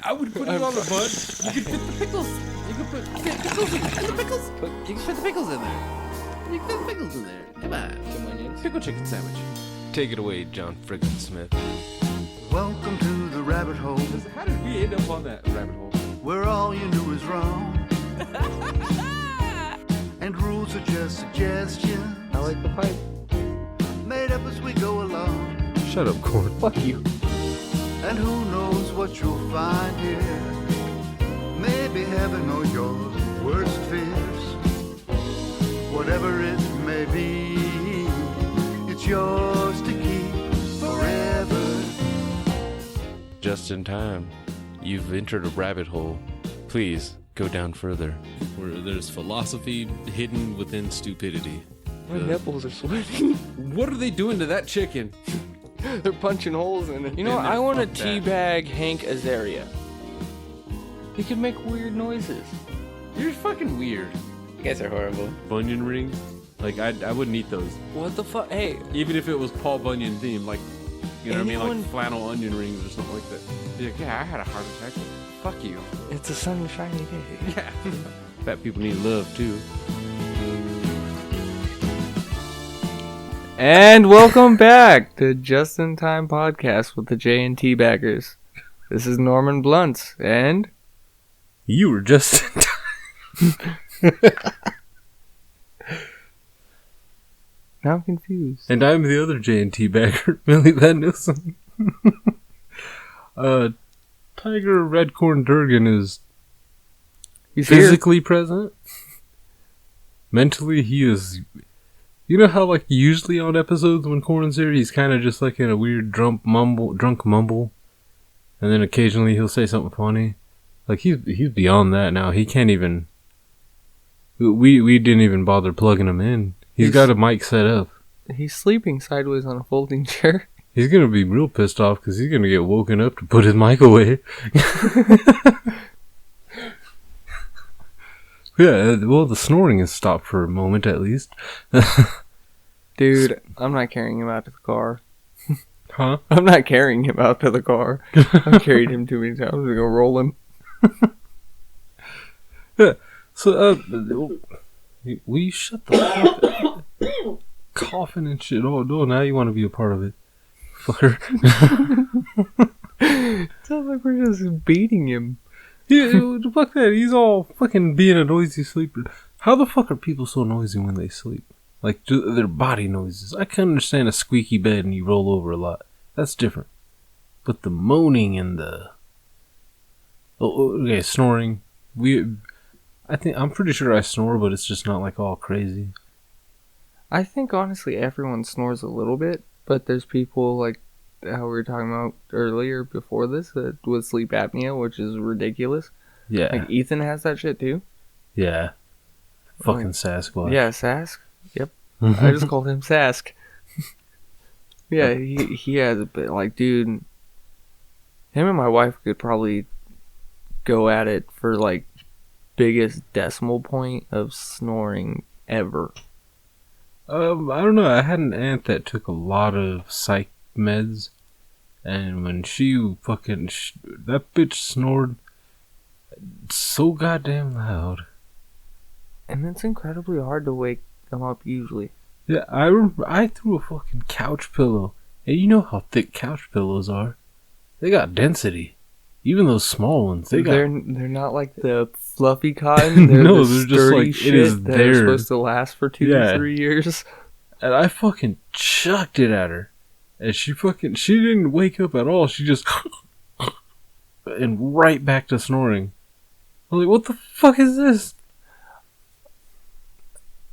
I would put it on the bun. You could fit the pickles. You could put pickles in the pickles. You can fit the pickles in there. You can fit the pickles in there. Come on. Some onions. Pickle chicken sandwich. Take it away, John Frickin Smith. Welcome to the rabbit hole, How did we end up on that rabbit hole? where all you knew is wrong. And rules are just suggestions, I like the pipe. made up as we go along. Shut up, Corn. Fuck you. And who knows what you'll find here. Maybe heaven or your worst fears. Whatever it may be, it's yours to keep forever. Just in time. You've entered a rabbit hole. Please go down further. Where there's philosophy hidden within stupidity. My nipples are sweating. What are they doing to that chicken? They're punching holes in it. You know what? Man, I want to fuck that. teabag Hank Azaria. He can make weird noises. You're fucking weird. You guys are horrible. Bunyan rings? Like, I wouldn't eat those. What the fuck? Hey, Even if it was Paul Bunyan themed, like, you know what I mean? Anyone- Like flannel onion rings or something like that. Be like, yeah, I had a heart attack. Fuck you. it's a sunny, shiny day. Yeah. Fat people need love, too. And welcome back to Just in Time Podcast with the J&T Baggers. This is Norman Bluntz, and You were just in time. now I'm confused. And I'm the other J&T bagger, Millie Van Nielsen. Tiger Redcorn Durgan is He's here. physically present. Mentally, he is... You know how, like, usually on episodes when Corn's here, he's kind of just, like, in a weird drunk mumble, and then occasionally he'll say something funny? Like, he's beyond that now. He can't even... We didn't even bother plugging him in. He's got a mic set up. He's sleeping sideways on a folding chair. He's gonna be real pissed off because he's gonna get woken up to put his mic away. Yeah, well, the snoring has stopped for a moment at least. Dude, I'm not carrying him out to the car. Huh? I'm not carrying him out to the car. I've carried him too many times to go roll him. Yeah. So, will you shut the fuck up? Coughing and shit. Oh, no, now you want to be a part of it. Fucker. Sounds like we're just beating him. Yeah, fuck that. He's all fucking being a noisy sleeper. How the fuck are people so noisy when they sleep? Like, their body noises. I can understand a squeaky bed and you roll over a lot. That's different. But the moaning and the... Okay, snoring. I'm pretty sure I snore, but it's just not like all crazy. I think honestly everyone snores a little bit, but there's people like how we were talking about earlier before this with sleep apnea, which is ridiculous. Yeah. Like Ethan has that shit too. Yeah. Fucking Sasquatch. Yeah, Sask. Yep. I just called him Sask. Yeah, he has a bit like, dude, him and my wife could probably go at it for like biggest decimal point of snoring ever. I don't know. I had an aunt that took a lot of psych meds, and when she fucking that bitch snored so goddamn loud. And it's incredibly hard to wake them up usually. Yeah, I remember I threw a fucking couch pillow, and you know how thick couch pillows are. They got density. Even those small ones, They're not like the fluffy cotton. They're No, the they're just sturdy like, shit it is that are there. supposed to last for 2 Yeah. to 3 years. And I fucking chucked it at her. And she didn't wake up at all. She just... and right back to snoring. I was like, what the fuck is this?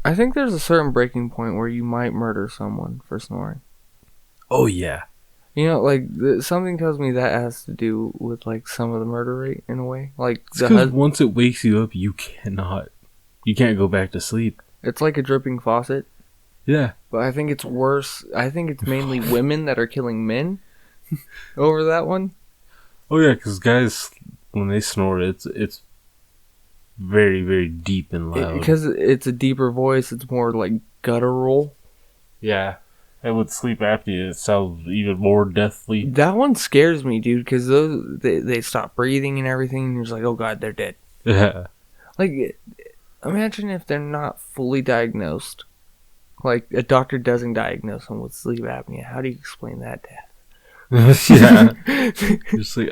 I think there's a certain breaking point where you might murder someone for snoring. Oh, yeah. You know, like, something tells me that has to do with, like, some of the murder rate, in a way. Like, It's because once it wakes you up, you can't go back to sleep. it's like a dripping faucet. Yeah. But I think it's worse. I think it's mainly women that are killing men over that one. Oh, yeah, because guys, when they snore, it's very, very deep and loud. Because it's a deeper voice, it's more, like, guttural. Yeah. And with sleep apnea, it sounds even more deathly. That one scares me, dude, because they stop breathing and everything, and you're just like, oh god, they're dead. Yeah. Like, imagine if they're not fully diagnosed. Like, a doctor doesn't diagnose them with sleep apnea. How do you explain that death? Yeah. Just like,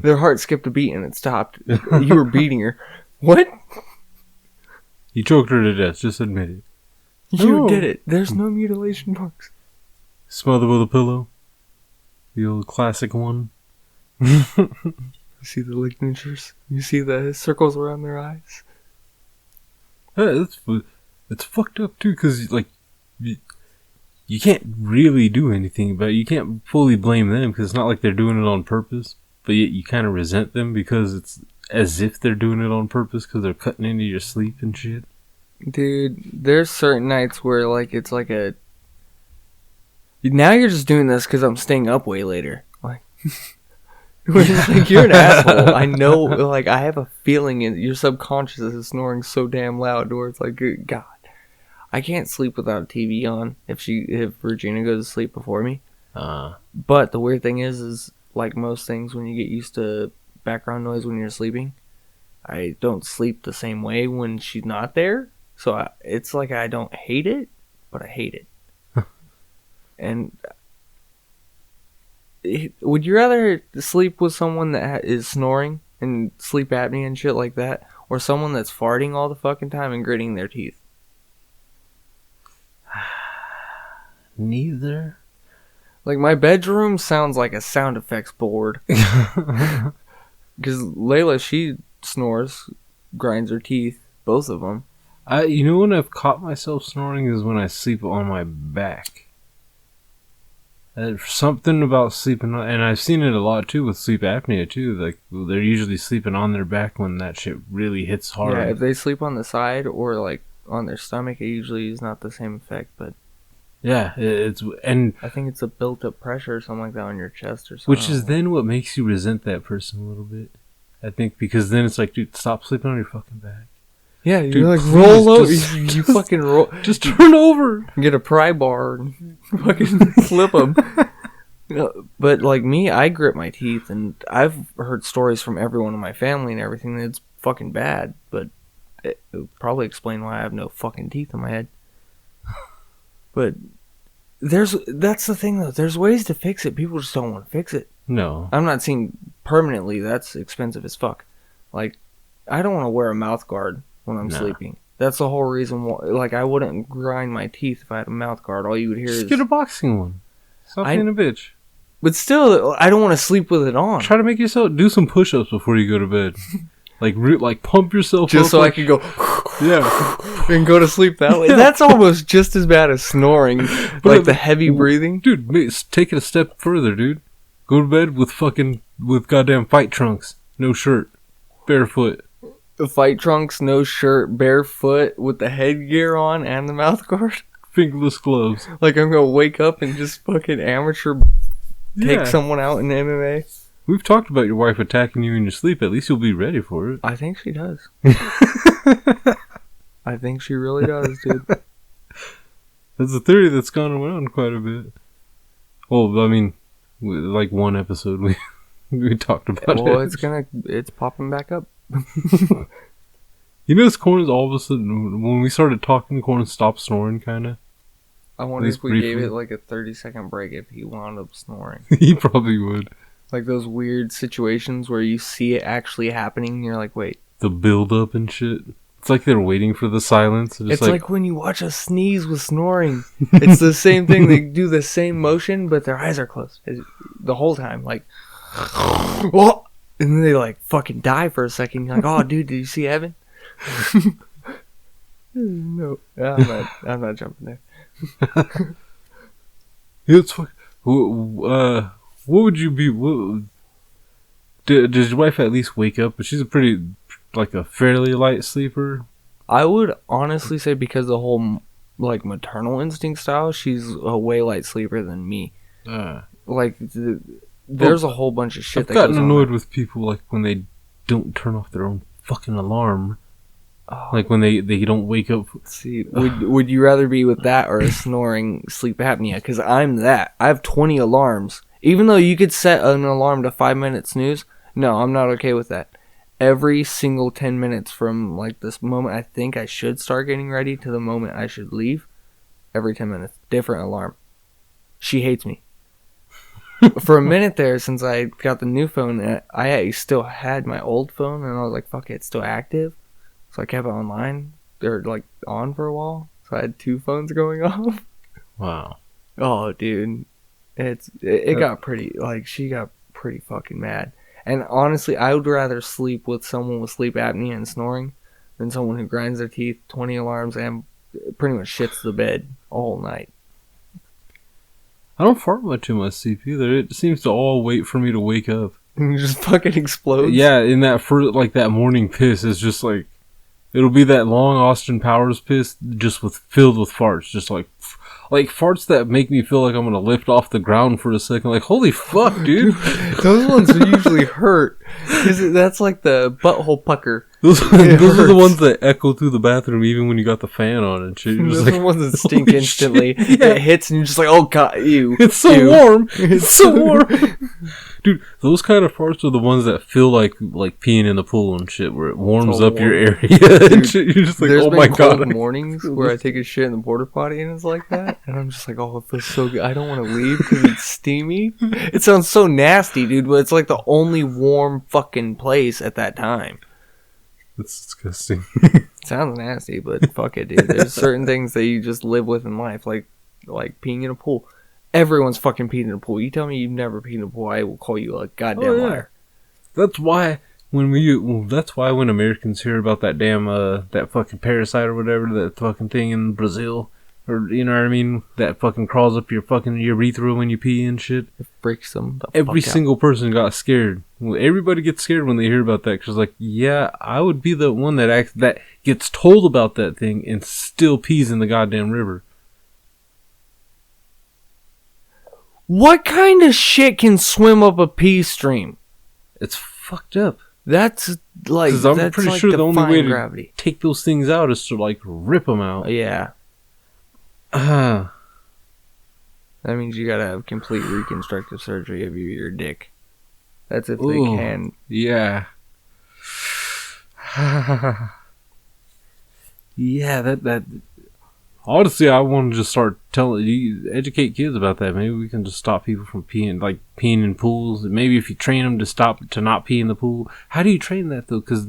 Their heart skipped a beat and it stopped. You were beating her. What? You choked her to death, just admit it. You did it. There's no mutilation marks. Smother with a pillow. The old classic one. You see the ligatures? You see the circles around their eyes? It's fucked up too, because like you can't really do anything about it. You can't fully blame them because it's not like they're doing it on purpose, but yet you kind of resent them because it's as if they're doing it on purpose because they're cutting into your sleep and shit. Dude, there's certain nights where like it's like a... Now you're just doing this because I'm staying up way later. Like, like, you're an asshole. I know, like, I have a feeling in your subconscious is snoring so damn loud where it's like, good God. I can't sleep without a TV on if Regina goes to sleep before me. But the weird thing is like most things, when you get used to background noise when you're sleeping, I don't sleep the same way when she's not there. So it's like I don't hate it, but I hate it. And would you rather sleep with someone that is snoring and sleep apnea and shit like that, or someone that's farting all the fucking time and gritting their teeth? Neither. Like, my bedroom sounds like a sound effects board. Because Layla, she snores, grinds her teeth, both of them. You know when I've caught myself snoring is when I sleep on my back. Something about sleeping on, and I've seen it a lot too with sleep apnea too. Like, they're usually sleeping on their back when that shit really hits hard. Yeah, if they sleep on the side or like on their stomach, it usually is not the same effect, but... Yeah, and I think it's a built-up pressure or something like that on your chest or something. Which is then what makes you resent that person a little bit. I think because then it's like, dude, stop sleeping on your fucking back. Yeah, you're dude, like, roll over. You fucking roll. Just turn over. Get a pry bar and fucking flip them. But like me, I grit my teeth, and I've heard stories from everyone in my family and everything that it's fucking bad. But it would probably explain why I have no fucking teeth in my head. But that's the thing though. There's ways to fix it. People just don't want to fix it. No. I'm not saying permanently. That's expensive as fuck. Like, I don't want to wear a mouth guard when I'm sleeping. That's the whole reason why. Like, I wouldn't grind my teeth if I had a mouth guard. All you would hear is... Just get a boxing one. Stop being a bitch. But still, I don't want to sleep with it on. Try to make yourself do some push-ups before you go to bed. like pump yourself just up. So I could go... Yeah. And go to sleep that way. Yeah. That's almost just as bad as snoring. Like the heavy breathing. Dude, take it a step further, dude. Go to bed with goddamn fight trunks. No shirt. Barefoot. The fight trunks, no shirt, barefoot, with the headgear on and the mouth guard. Fingerless gloves. Like I'm gonna wake up and just fucking amateur take someone out in MMA. We've talked about your wife attacking you in your sleep. At least you'll be ready for it. I think she does. I think she really does, dude. That's a theory that's gone around quite a bit. Well, I mean, like one episode we talked about it. Well, it's popping back up. You notice Corn's all of a sudden, when we started talking, Corn stopped snoring, kind of. I wonder if we gave it like a 30-second break if he wound up snoring. He probably would. Like those weird situations where you see it actually happening and you're like, wait. The build-up and shit. It's like they're waiting for the silence. It's like when you watch a sneeze with snoring. It's the same thing. They do the same motion, but their eyes are closed the whole time. Like, whoa! And then they like fucking die for a second. You're like, oh, dude, did you see Evan? No, I'm not jumping there. It's what would you be? Does your wife at least wake up? But she's a fairly light sleeper. I would honestly say because the whole like maternal instinct style, she's a way light sleeper than me. There's a whole bunch of shit. I've gotten annoyed with people like when they don't turn off their own fucking alarm. Oh, Like when they don't wake up. see, would you rather be with that or a snoring sleep apnea? Because I'm that. I have 20 alarms. Even though you could set an alarm to 5-minute snooze, no, I'm not okay with that. Every single 10 minutes from like this moment I think I should start getting ready to the moment I should leave, every 10 minutes, different alarm. She hates me. For a minute there, since I got the new phone, I still had my old phone, and I was like, fuck it, it's still active. So I kept it online, or like on for a while. So I had 2 phones going off. Wow. Oh, dude. It got pretty, like, she got pretty fucking mad. And honestly, I would rather sleep with someone with sleep apnea and snoring than someone who grinds their teeth, 20 alarms, and pretty much shits the bed all night. I don't fart much in my sleep either. It seems to all wait for me to wake up. And it just fucking explodes. Yeah, in that first, like that morning piss is just like, it'll be that long Austin Powers piss, just filled with farts, just like farts that make me feel like I'm gonna lift off the ground for a second. Like, holy fuck, dude! Those ones usually hurt, because that's like the butthole pucker. Those are the ones that echo through the bathroom even when you got the fan on and shit. Those Like, are the ones that stink holy instantly. shit. Yeah. It hits and you're just like, oh god, ew. It's so ew. warm. It's so warm. Dude, those kind of farts are the ones that feel like peeing in the pool and shit, where it warms up your area. And shit. You're just like, There's oh been my cold god. mornings where I take a shit in the porta potty and it's like that, and I'm just like, oh, it feels so good. I don't want to leave because it's steamy. It sounds so nasty, dude, but it's like the only warm fucking place at that time. That's disgusting. Sounds nasty, but fuck it, dude. There's certain things that you just live with in life, like peeing in a pool. Everyone's fucking peed in a pool. You tell me you've never peed in a pool, I will call you a goddamn liar. That's why when Americans hear about that damn that fucking parasite or whatever, that fucking thing in Brazil, or you know what I mean, that fucking crawls up your fucking urethra when you pee and shit. It freaks them. Every single person got scared. Everybody gets scared when they hear about that, because like, yeah, I would be the one that gets told about that thing and still pees in the goddamn river. What kind of shit can swim up a pee stream? It's fucked up. That's like, Because I'm that's pretty like sure the only way to gravity. take those things out is to like rip them out. Yeah. Ah. That means you gotta have complete reconstructive surgery of your dick. That's if they Ooh, can. Yeah. Yeah, that. Honestly, I want to just start educate kids about that. Maybe we can just stop people from peeing in pools. Maybe if you train them to not pee in the pool. How do you train that though? Because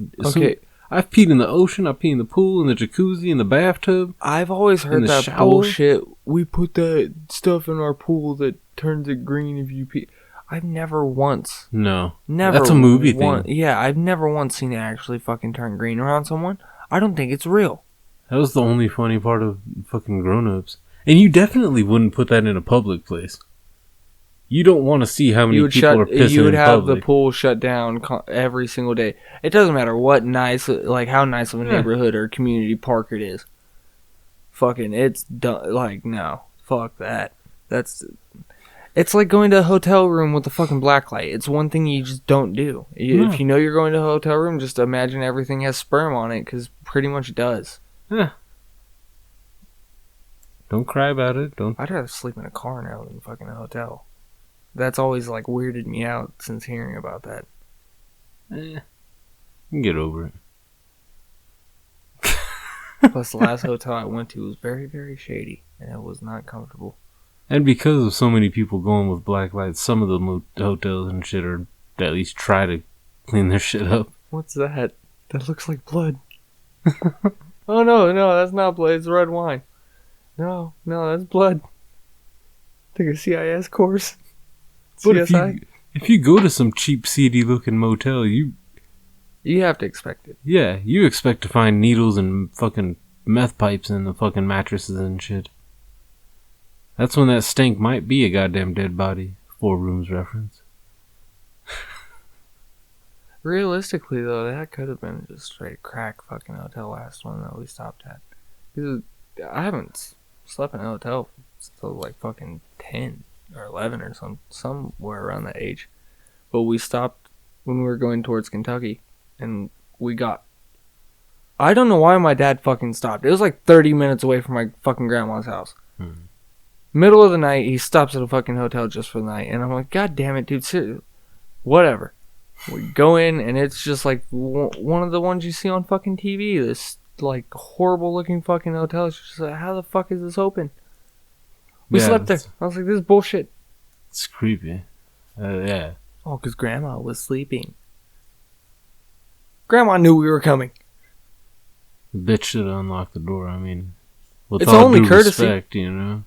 I've peed in the ocean, I've peed in the pool, in the jacuzzi, in the bathtub. I've always heard that shower. bullshit. We put that stuff in our pool that turns it green if you pee. I've never once. No. Never. That's a movie thing. Yeah, I've never once seen it actually fucking turn green around someone. I don't think it's real. That was the only funny part of fucking grown-ups. And you definitely wouldn't put that in a public place. You don't want to see how many people are pissing in public. You would have the pool shut down every single day. It doesn't matter what how nice of a neighborhood or community park it is. Fucking, it's done. Like, no. Fuck that. It's like going to a hotel room with a fucking blacklight. It's one thing you just don't do. If you know you're going to a hotel room, just imagine everything has sperm on it, because pretty much it does. Yeah. Don't cry about it. I'd rather sleep in a car now than fucking a hotel. That's always like weirded me out since hearing about that. You can get over it. Plus, the last hotel I went to was very, very shady, and it was not comfortable. And because of so many people going with black lights, some of the hotels and shit are at least try to clean their shit up. What's that? That looks like blood. Oh no, that's not blood. It's red wine. No, that's blood. Take a CIS course. But CSI? if you go to some cheap, seedy looking motel, you have to expect it. Yeah, you expect to find needles and fucking meth pipes in the fucking mattresses and shit. That's when that stink might be a goddamn dead body. 4 Rooms reference. Realistically, though, that could have been just straight crack fucking hotel last one that we stopped at. Because I haven't slept in a hotel until like fucking 10 or 11 or somewhere around that age. But we stopped when we were going towards Kentucky, and we got I don't know why my dad fucking stopped. It was like 30 minutes away from my fucking grandma's house. Middle of the night, he stops at a fucking hotel just for the night. And I'm like, God damn it, dude. Seriously. Whatever. We go in, and it's just like one of the ones you see on fucking TV. This, like, horrible looking fucking hotel. It's just like, how the fuck is this open? We slept there. I was like, this is bullshit. It's creepy. Yeah. Oh, because Grandma was sleeping. Grandma knew we were coming. The bitch should unlock the door. I mean, with it's all only due courtesy. Respect, you know.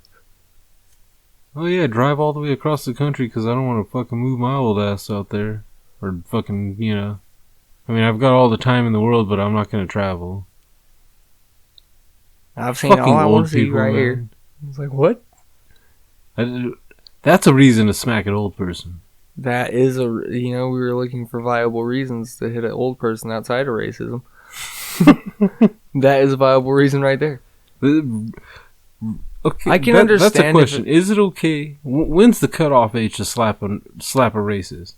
Oh yeah, drive all the way across the country because I don't want to fucking move my old ass out there. Or fucking, you know. I mean, I've got all the time in the world, but I'm not going to travel. I've seen fucking all I want to see people, right man. here. I was like, what? That's a reason to smack an old person. That is we were looking for viable reasons to hit an old person outside of racism. That is a viable reason right there. Okay, I can understand. That's a question. Is it okay? When's the cutoff age to slap a racist?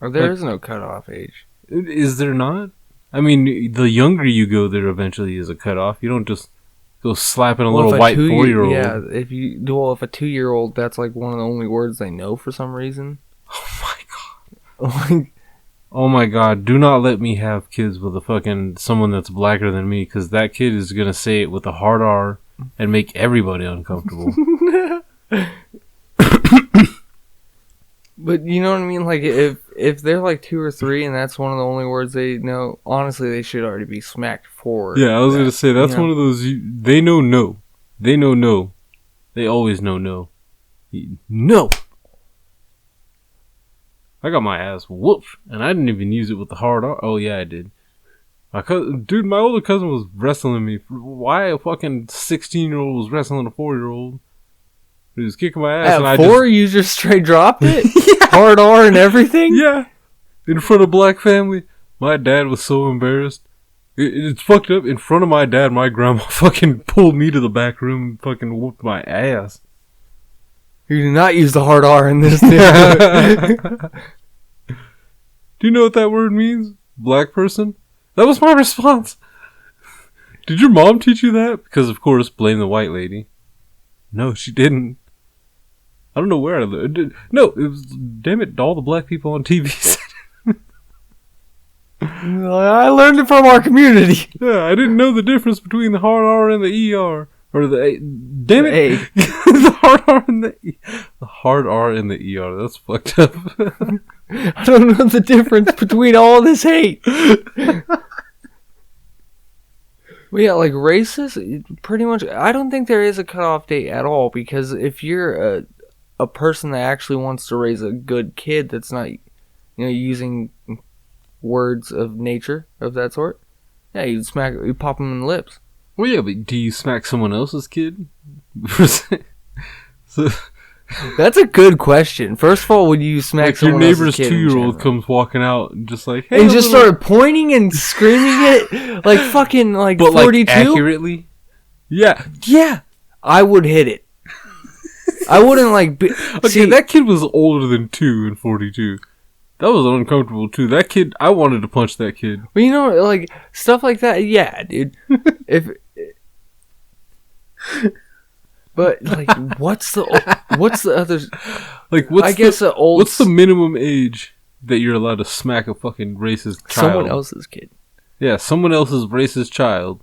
Or there is no cutoff age. Is there not? I mean, the younger you go, there eventually is a cutoff. You don't just go slapping a little white 4-year-old. Yeah, if a 2-year-old, that's like one of the only words they know for some reason. Oh my god. Oh my god, do not let me have kids with a fucking someone that's blacker than me, because that kid is going to say it with a hard R and make everybody uncomfortable. But you know what I mean? Like, if they're like 2 or 3 and that's one of the only words they know, honestly, they should already be smacked for. Yeah, I was going to say, that's one of those, they know no. They know no. They always know no. No! I got my ass whooped, and I didn't even use it with the hard R. Oh, yeah, I did. Dude, my older cousin was wrestling me. Why a fucking 16-year-old was wrestling a 4-year-old? He was kicking my ass. At 4, you just straight dropped it? Yeah. Hard R and everything? Yeah. In front of black family. My dad was so embarrassed. It's fucked up. In front of my dad, my grandma fucking pulled me to the back room and fucking whooped my ass. You do not use the hard R in this neighborhood. Do you know what that word means? Black person? That was my response. Did your mom teach you that? Because, of course, blame the white lady. No, she didn't. I don't know where I lived. No, it was, damn it, all the black people on TV said it. I learned it from our community. Yeah, I didn't know the difference between the hard R and the ER. Or the A. Damn it. A. The hard R and the E. The hard R and the ER. That's fucked up. I don't know the difference between all this hate. Well, yeah, like racist, pretty much, I don't think there is a cutoff date at all, because if you're a person that actually wants to raise a good kid that's not, using words of nature of that sort, yeah, you pop them in the lips. Well, yeah, but do you smack someone else's kid? That's a good question. First of all, would you smack like someone else's kid? Your neighbor's 2-year-old comes walking out and just like, hey, and just started pointing and screaming it like fucking like but 42? Like accurately? Yeah. Yeah. I would hit it. I wouldn't like... Okay, that kid was older than 2 and 42. That was uncomfortable too. That kid, I wanted to punch that kid. Well, like, stuff like that, yeah, dude. But, like, what's the other... Like, what's the minimum age that you're allowed to smack a fucking racist child? Someone else's kid. Yeah, someone else's racist child.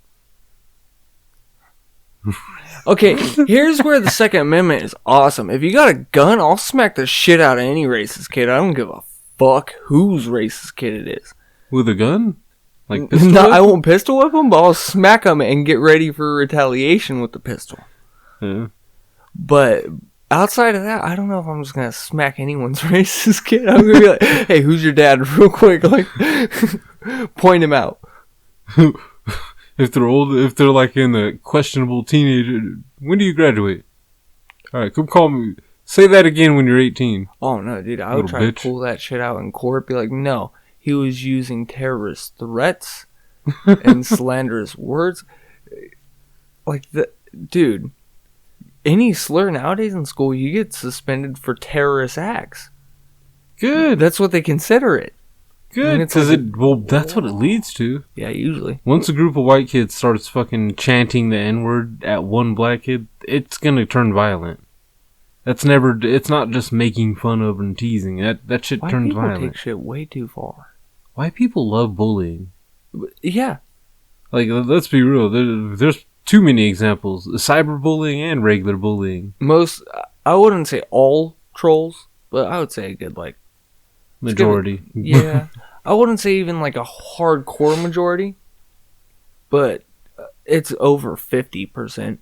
Okay, here's where the Second Amendment is awesome. If you got a gun, I'll smack the shit out of any racist kid. I don't give a fuck whose racist kid it is. With a gun? Like pistol whip? I won't pistol whip them, but I'll smack them and get ready for retaliation with the pistol. Yeah. But outside of that, I don't know if I'm just gonna smack anyone's racist kid. I'm gonna be like, hey, who's your dad? Real quick, like, point him out. If they're old, if they're like in the questionable teenager, when do you graduate? Alright, come call me. Say that again when you're 18. Oh no, dude, I would try to pull that shit out in court. Be like, no, he was using terrorist threats and slanderous words. Like, dude, any slur nowadays in school, you get suspended for terrorist acts. Good. That's what they consider it. Good, because that's what it leads to. Yeah, usually. Once a group of white kids starts fucking chanting the N-word at one black kid, it's gonna turn violent. It's not just making fun of and teasing. That shit turns violent. White people take shit way too far. White people love bullying. Yeah. Like, let's be real. There's too many examples. Cyberbullying and regular bullying. I wouldn't say all trolls, but I would say a good, like... Majority. Yeah. I wouldn't say even like a hardcore majority, but it's over 50%.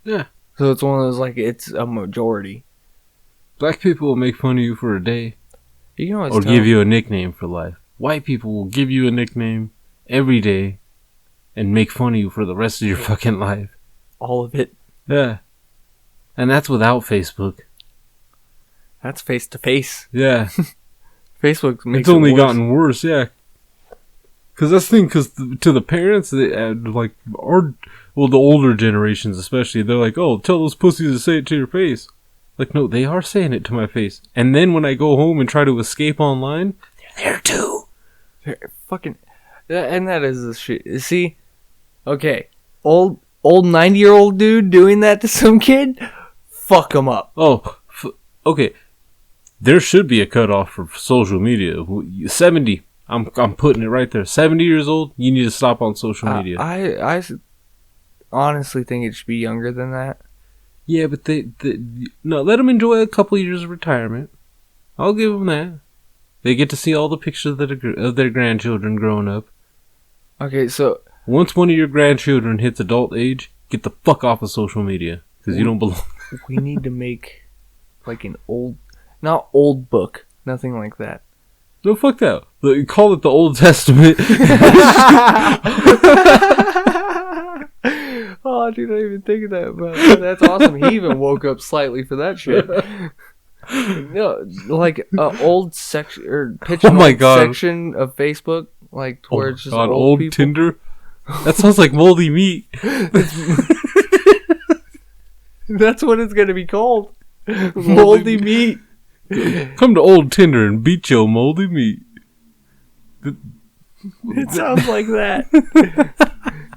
Yeah. So it's one of those, like, it's a majority. Black people will make fun of you for a day. You can always or give you a nickname for life. White people will give you a nickname every day and make fun of you for the rest of your fucking life. All of it. Yeah. And that's without Facebook. That's face to face. Yeah. Facebook makes it's only gotten worse, yeah. Because that's the thing, because to the parents, the older generations especially, they're like, oh, tell those pussies to say it to your face. Like, no, they are saying it to my face. And then when I go home and try to escape online, they're there too. They're fucking... And that is the shit. See? Okay. Old 90-year-old dude doing that to some kid? Fuck him up. Oh, okay. There should be a cutoff for social media. 70. I'm putting it right there. 70 years old, you need to stop on social media. I honestly think it should be younger than that. Yeah, but no, let them enjoy a couple of years of retirement. I'll give them that. They get to see all the pictures of their grandchildren growing up. Okay, so... Once one of your grandchildren hits adult age, get the fuck off of social media. Because you don't belong. We need to make, like, an old... Not old book. Nothing like that. No, fuck that. Call it the Old Testament. Oh, dude, I didn't even think of that. But that's awesome. He even woke up slightly for that shit. No, like an old section or section of Facebook, like where it's just old people. Tinder. That sounds like moldy meat. That's what it's gonna be called. Moldy meat. Come to old Tinder and beat your moldy meat. It sounds like that.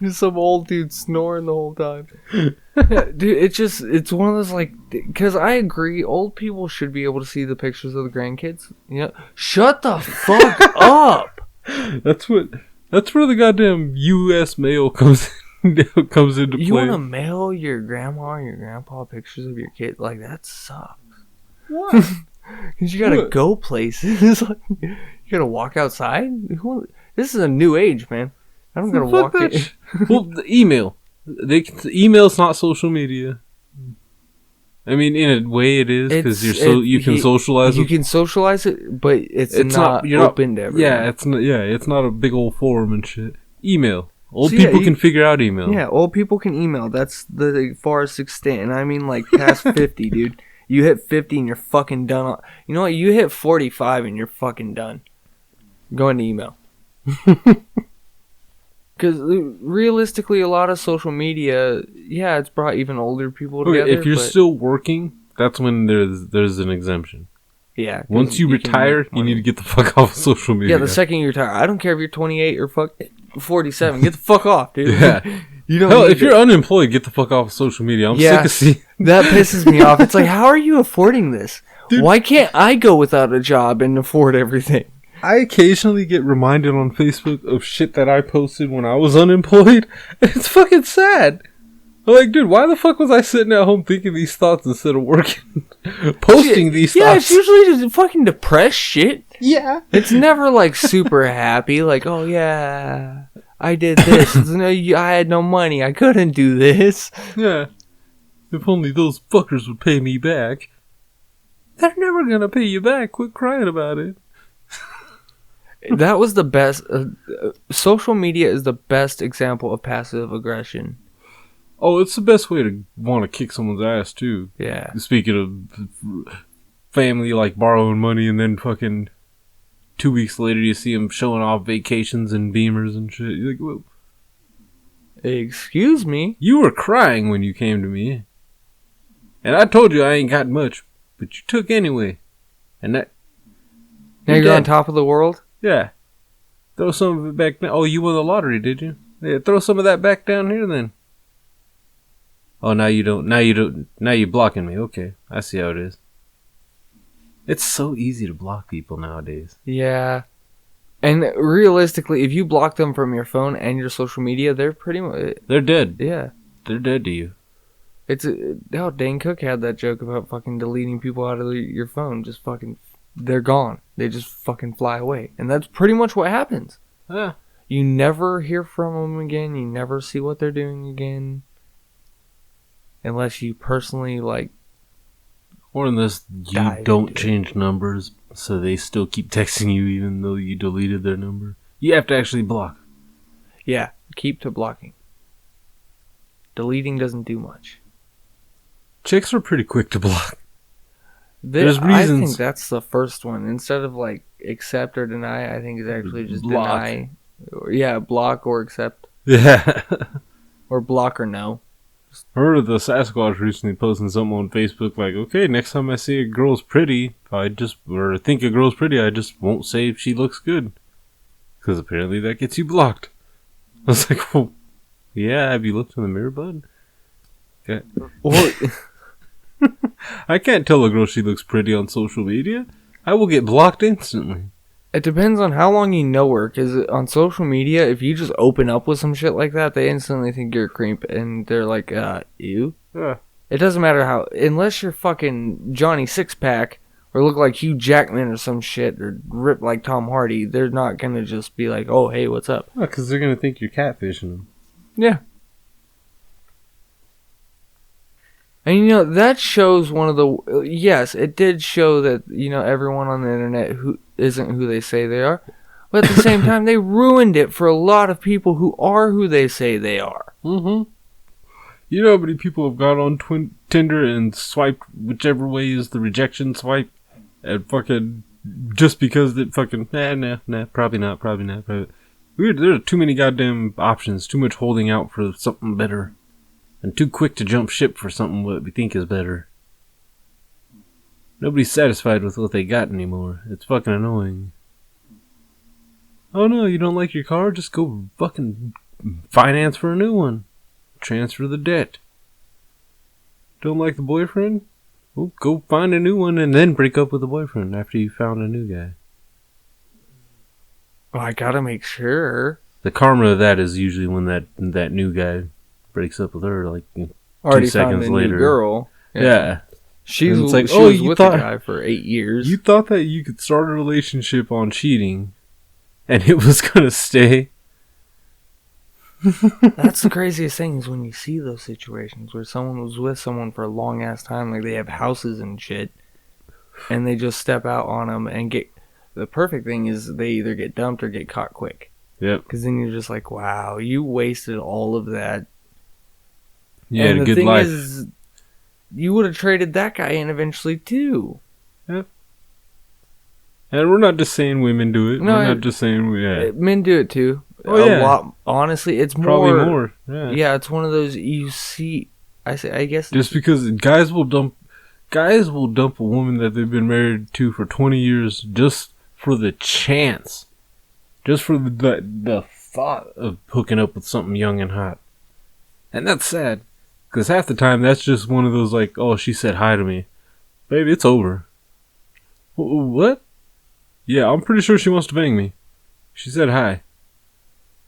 Just some old dude snoring the whole time. Dude, it's one of those, like, because I agree, old people should be able to see the pictures of the grandkids. You know, shut the fuck up. That's where the goddamn U.S. mail comes into play. You want to mail your grandma or your grandpa pictures of your kid? Like, that sucks. What? Because you gotta go places. Like, you gotta walk outside. This is a new age, man. I don't gotta walk it. Well, the email. Email's not social media. I mean, in a way, it is because you can socialize. You can socialize it, but it's not open to everyone. Yeah, it's not a big old forum and shit. Email. Old people can figure out email. Yeah, old people can email. That's the farthest extent, and I mean like past 50, dude. You hit 50 and you're fucking done. You know what? You hit 45 and you're fucking done. Go into email. Because realistically, a lot of social media, yeah, it's brought even older people together. If you're still working, that's when there's an exemption. Yeah. Once you retire, you need to get the fuck off of social media. Yeah, the second you retire. I don't care if you're 28 or 47. Get the fuck off, dude. Yeah. If you're unemployed, get the fuck off of social media. I'm sick of seeing... That pisses me off. It's like, how are you affording this? Dude, why can't I go without a job and afford everything? I occasionally get reminded on Facebook of shit that I posted when I was unemployed. And it's fucking sad. I'm like, dude, why the fuck was I sitting at home thinking these thoughts instead of working? Posting these thoughts. Yeah, it's usually just fucking depressed shit. Yeah. It's never like super happy. Like, oh yeah, I did this. I had no money. I couldn't do this. Yeah. If only those fuckers would pay me back. They're never gonna pay you back. Quit crying about it. That was the best. Social media is the best example of passive aggression. Oh, it's the best way to want to kick someone's ass, too. Yeah. Speaking of family, like, borrowing money and then fucking 2 weeks later you see them showing off vacations and Beamers and shit. You're like, whoa. Excuse me? You were crying when you came to me. And I told you I ain't got much, but you took anyway. And that... Now you're on top of the world? Yeah. Throw some of it back down. Oh, you won the lottery, did you? Yeah, throw some of that back down here then. Oh, now you don't. Now you're blocking me. Okay, I see how it is. It's so easy to block people nowadays. Yeah. And realistically, if you block them from your phone and your social media, they're pretty much... They're dead. Yeah. They're dead to you. It's... How Dane Cook had that joke about fucking deleting people out of your phone. Just fucking... They're gone. They just fucking fly away. And that's pretty much what happens. Yeah. You never hear from them again. You never see what they're doing again. Unless you personally, like... Or unless you don't change numbers, so they still keep texting you even though you deleted their number. You have to actually block. Yeah, keep to blocking. Deleting doesn't do much. Chicks are pretty quick to block. There's reasons. I think that's the first one. Instead of like accept or deny, I think it's actually just block. Deny. Yeah, block or accept. Yeah. Or block or no. I heard the Sasquatch recently posting something on Facebook like, okay, next time I see a girl's pretty, or think a girl's pretty, I just won't say if she looks good. Because apparently that gets you blocked. I was like, well, yeah, have you looked in the mirror, bud? Okay. I can't tell a girl she looks pretty on social media. I will get blocked instantly. It depends on how long you know her, because on social media, if you just open up with some shit like that, they instantly think you're a creep, and they're like, ew. Yeah. It doesn't matter how, unless you're fucking Johnny Sixpack, or look like Hugh Jackman or some shit, or rip like Tom Hardy, they're not gonna just be like, oh, hey, what's up? Because they're gonna think you're catfishing them. Yeah. And you know, that shows one of the... Yes, it did show that, you know, everyone on the internet who isn't who they say they are. But at the same time, they ruined it for a lot of people who are who they say they are. Mm-hmm. You know how many people have got on Tinder and swiped whichever way is the rejection swipe? And fucking... Just because that fucking... Nah, probably not. There are too many goddamn options. Too much holding out for something better. And too quick to jump ship for something what we think is better. Nobody's satisfied with what they got anymore. It's fucking annoying. Oh no, you don't like your car? Just go fucking finance for a new one. Transfer the debt. Don't like the boyfriend? Well, go find a new one and then break up with the boyfriend after you found a new guy. Well, I gotta make sure. The karma of that is usually when that new guy breaks up with her, like, already 2 seconds found a later. New girl. Yeah. She was like, with the guy for 8 years. You thought that you could start a relationship on cheating, and it was gonna stay. That's the craziest thing is when you see those situations where someone was with someone for a long ass time, like they have houses and shit, and they just step out on them and get. The perfect thing is they either get dumped or get caught quick. Yep. Because then you're just like, wow, you wasted all of that. You had a good life. Is, you would have traded that guy in eventually too. Yep. And we're not just saying women do it. No, we're not just saying men do it too. Oh, a yeah. lot. Honestly, it's probably more. Yeah, it's one of those you see. I guess just because guys will dump a woman that they've been married to for 20 years just for the chance, just for the thought of hooking up with something young and hot, and that's sad. Because half the time, that's just one of those, like, oh, she said hi to me. Baby, it's over. What? Yeah, I'm pretty sure she wants to bang me. She said hi.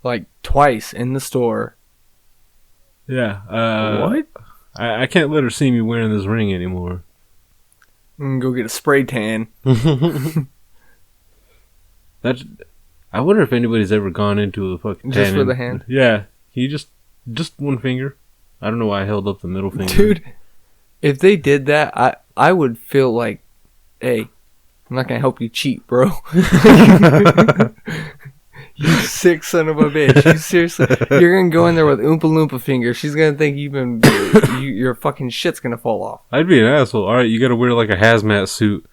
Like, twice in the store. Yeah. What? I can't let her see me wearing this ring anymore. Go get a spray tan. I wonder if anybody's ever gone into a fucking Just tanning. for the hand? Yeah. He just one finger. I don't know why I held up the middle finger. Dude, if they did that, I would feel like, hey, I'm not going to help you cheat, bro. You sick son of a bitch. You seriously, you're going to go in there with Oompa Loompa finger. She's going to think your fucking shit's going to fall off. I'd be an asshole. Alright, you got to wear like a hazmat suit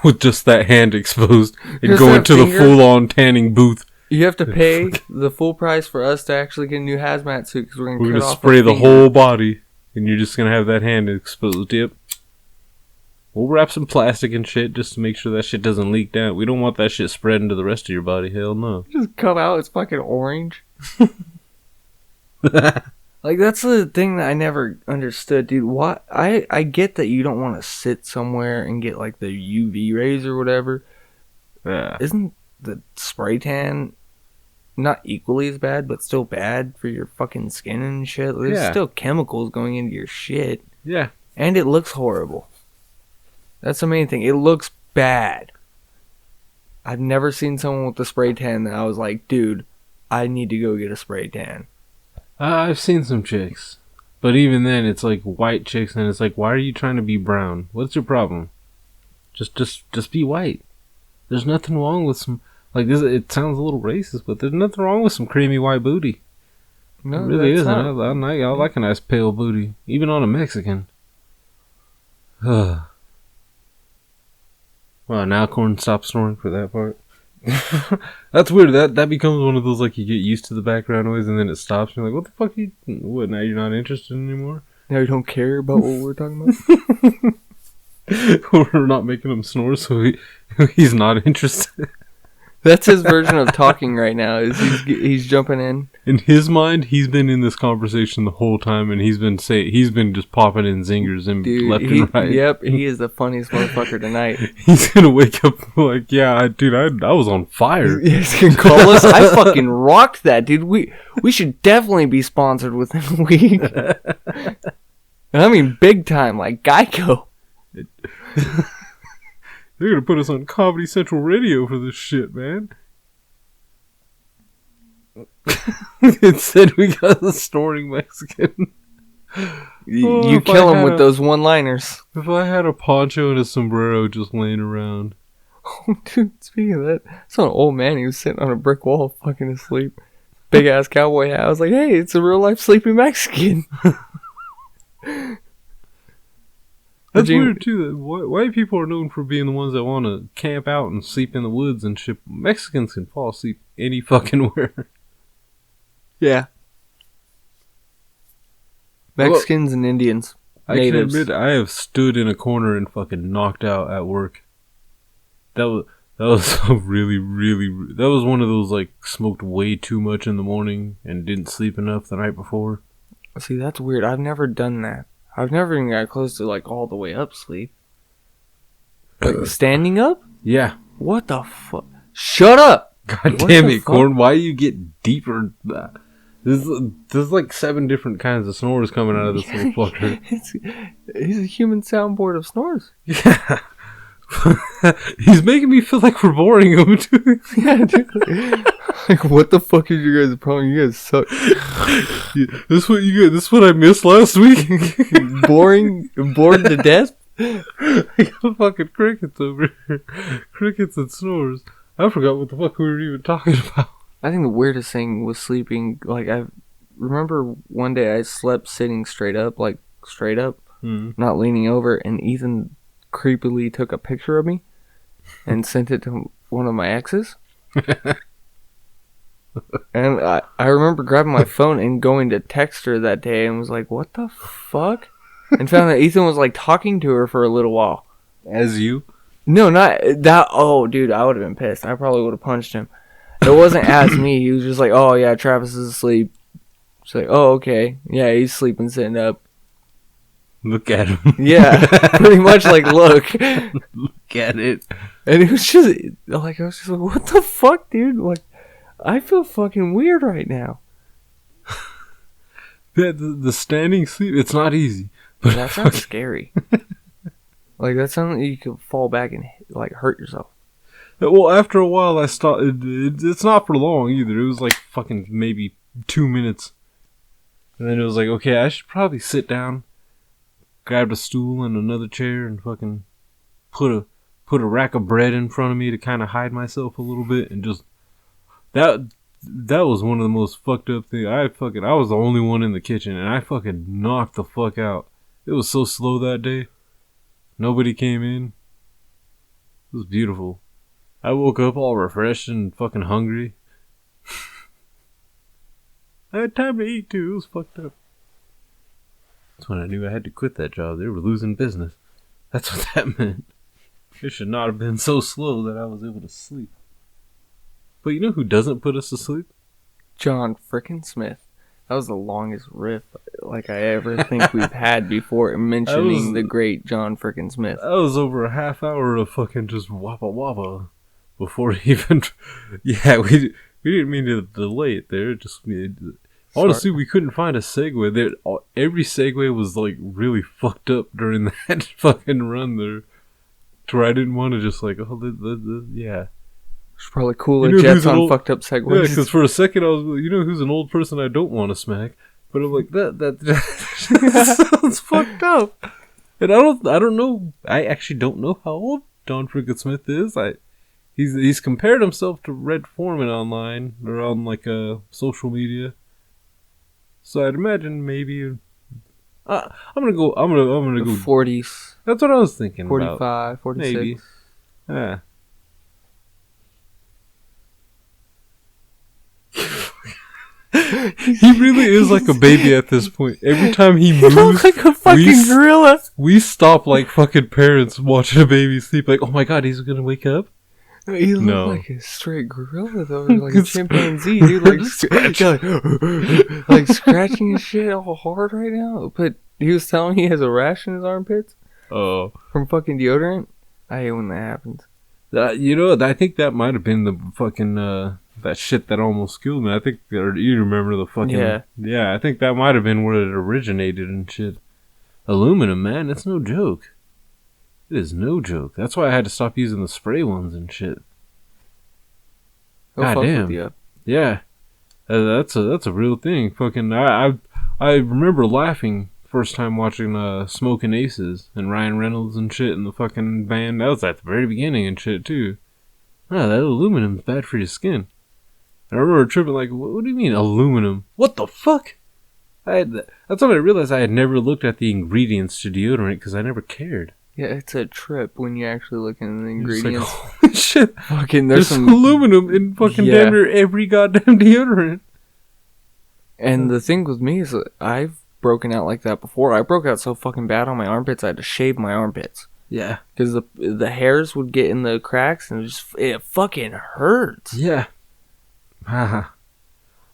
with just that hand exposed and Just go that into finger? the full-on tanning booth. You have to pay the full price for us to actually get a new hazmat suit because we're going to spray the whole body, and you're just going to have that hand exposed. Yep. We'll wrap some plastic and shit just to make sure that shit doesn't leak down. We don't want that shit spreading to the rest of your body. Hell no. Just come out, it's fucking orange. Like, that's the thing that I never understood, dude. What I get that you don't want to sit somewhere and get, like, the UV rays or whatever. Yeah. Isn't the spray tan not equally as bad, but still bad for your fucking skin and shit? There's still chemicals going into your shit. Yeah. And it looks horrible. That's the main thing. It looks bad. I've never seen someone with a spray tan that I was like, dude, I need to go get a spray tan. I've seen some chicks. But even then, it's like white chicks, and it's like, why are you trying to be brown? What's your problem? Just be white. There's nothing wrong with some... Like, this. It sounds a little racist, but there's nothing wrong with some creamy white booty. No, it really isn't. not. I like a nice pale booty. Even on a Mexican. Well, now Corn stopped snoring for that part. That's weird. That becomes one of those, like, you get used to the background noise and then it stops. You're like, what the fuck? What, now you're not interested anymore? Now you don't care about what we're talking about? We're not making him snore, so he's not interested. That's his version of talking right now. Is he's jumping in. In his mind, he's been in this conversation the whole time, and he's been just popping in zingers and left and right. Yep, he is the funniest motherfucker tonight. He's gonna wake up like, yeah, dude, I was on fire. He's gonna call us. I fucking rocked that, dude. We should definitely be sponsored within a week. I mean, big time, like Geico. They're gonna put us on Comedy Central Radio for this shit, man. It said we got the snoring Mexican. You kill him with those one-liners. If I had a poncho and a sombrero just laying around. Oh, dude, speaking of that, I saw an old man. He was sitting on a brick wall fucking asleep. Big-ass cowboy hat. I was like, hey, it's a real-life sleeping Mexican. That's weird, too. That white people are known for being the ones that want to camp out and sleep in the woods and shit. Mexicans can fall asleep any fucking where. Yeah. Mexicans and Indians. Natives. I can admit, I have stood in a corner and fucking knocked out at work. That was really, really... That was one of those, like, smoked way too much in the morning and didn't sleep enough the night before. See, that's weird. I've never done that. I've never even got close to, like, all the way up sleep. Like, standing up? Yeah. What the fuck? Shut up! God damn it, Corn. Why you get deeper? There's like 7 different kinds of snores coming out of this little fucker. He's a human soundboard of snores. Yeah. He's making me feel like we're boring him, too. Yeah, dude. Like, what the fuck is your guys' problem? You guys suck. Yeah, this is what I missed last week. Bored to death? I got fucking crickets over here. Crickets and snores. I forgot what the fuck we were even talking about. I think the weirdest thing was sleeping. Like, I remember one day I slept sitting straight up, not leaning over, and Ethan creepily took a picture of me and sent it to one of my exes. And I remember grabbing my phone and going to text her that day and was like, what the fuck? And found that Ethan was, like, talking to her for a little while. As you? No, not that. Oh, dude, I would have been pissed. I probably would have punched him. It wasn't as me. He was just like, oh, yeah, Travis is asleep. She's like, oh, okay. Yeah, he's sleeping sitting up. Look at him. Yeah, pretty much like, look. Look at it. And it was just, like, I was just like, what the fuck, dude? Like, I feel fucking weird right now. The standing sleep, it's not easy. But that sounds scary. Like, that sounds like you could fall back and, like, hurt yourself. Well, after a while, I stopped. It's not for long either. It was like fucking maybe 2 minutes. And then it was like, okay, I should probably sit down. Grabbed a stool and another chair and fucking put a rack of bread in front of me to kind of hide myself a little bit and just... That was one of the most fucked up things. I was the only one in the kitchen and I fucking knocked the fuck out. It was so slow that day. Nobody came in. It was beautiful. I woke up all refreshed and fucking hungry. I had time to eat too. It was fucked up. That's when I knew I had to quit that job. They were losing business. That's what that meant. It should not have been so slow that I was able to sleep. But you know who doesn't put us to sleep? John Frickin Smith. That was the longest riff like I ever think we've had before mentioning the great John Frickin Smith. That was over a half hour of fucking just wappa wappa before even. Yeah, we didn't mean to delay it there. Just honestly, we couldn't find a segue. There, every segue was like really fucked up during that fucking run there. To where I didn't want to just like, yeah. It's probably cool that Jets on fucked up segues. Yeah, because for a second I was, who's an old person I don't want to smack, but I'm like that sounds fucked up. And I don't know. I actually don't know how old John Frickin Smith is. He's compared himself to Red Foreman online or on like social media. So I'd imagine maybe I'm gonna go 40s. That's what I was thinking. 45, 46. Maybe. Yeah. He really is like a baby at this point. Every time he moves, he looks like a fucking gorilla. We stop like fucking parents watching a baby sleep. Like, oh my god, he's gonna wake up. He looks like a straight gorilla though, like a chimpanzee, dude. Like scratching his shit all hard right now. But he was telling me he has a rash in his armpits. Oh, from fucking deodorant. I hate when that happens. I think that might have been the fucking that shit that almost killed me. I think you remember the fucking yeah. I think that might have been where it originated and shit. Aluminum, man, it's no joke. It is no joke. That's why I had to stop using the spray ones and shit. God damn. Yeah, that's a real thing. Fucking, I remember laughing first time watching Smoking Aces and Ryan Reynolds and shit in the fucking band. That was at the very beginning and shit too. Ah, that aluminum's bad for your skin. I remember tripping like, what do you mean aluminum? What the fuck? That's when I realized I had never looked at the ingredients to deodorant because I never cared. Yeah, it's a trip when you actually look at the ingredients. Like, holy shit. Fucking, there's some aluminum in fucking damn near every goddamn deodorant. And the thing with me is that I've broken out like that before. I broke out so fucking bad on my armpits, I had to shave my armpits. Yeah. Because the hairs would get in the cracks and it fucking hurts. Yeah. Haha.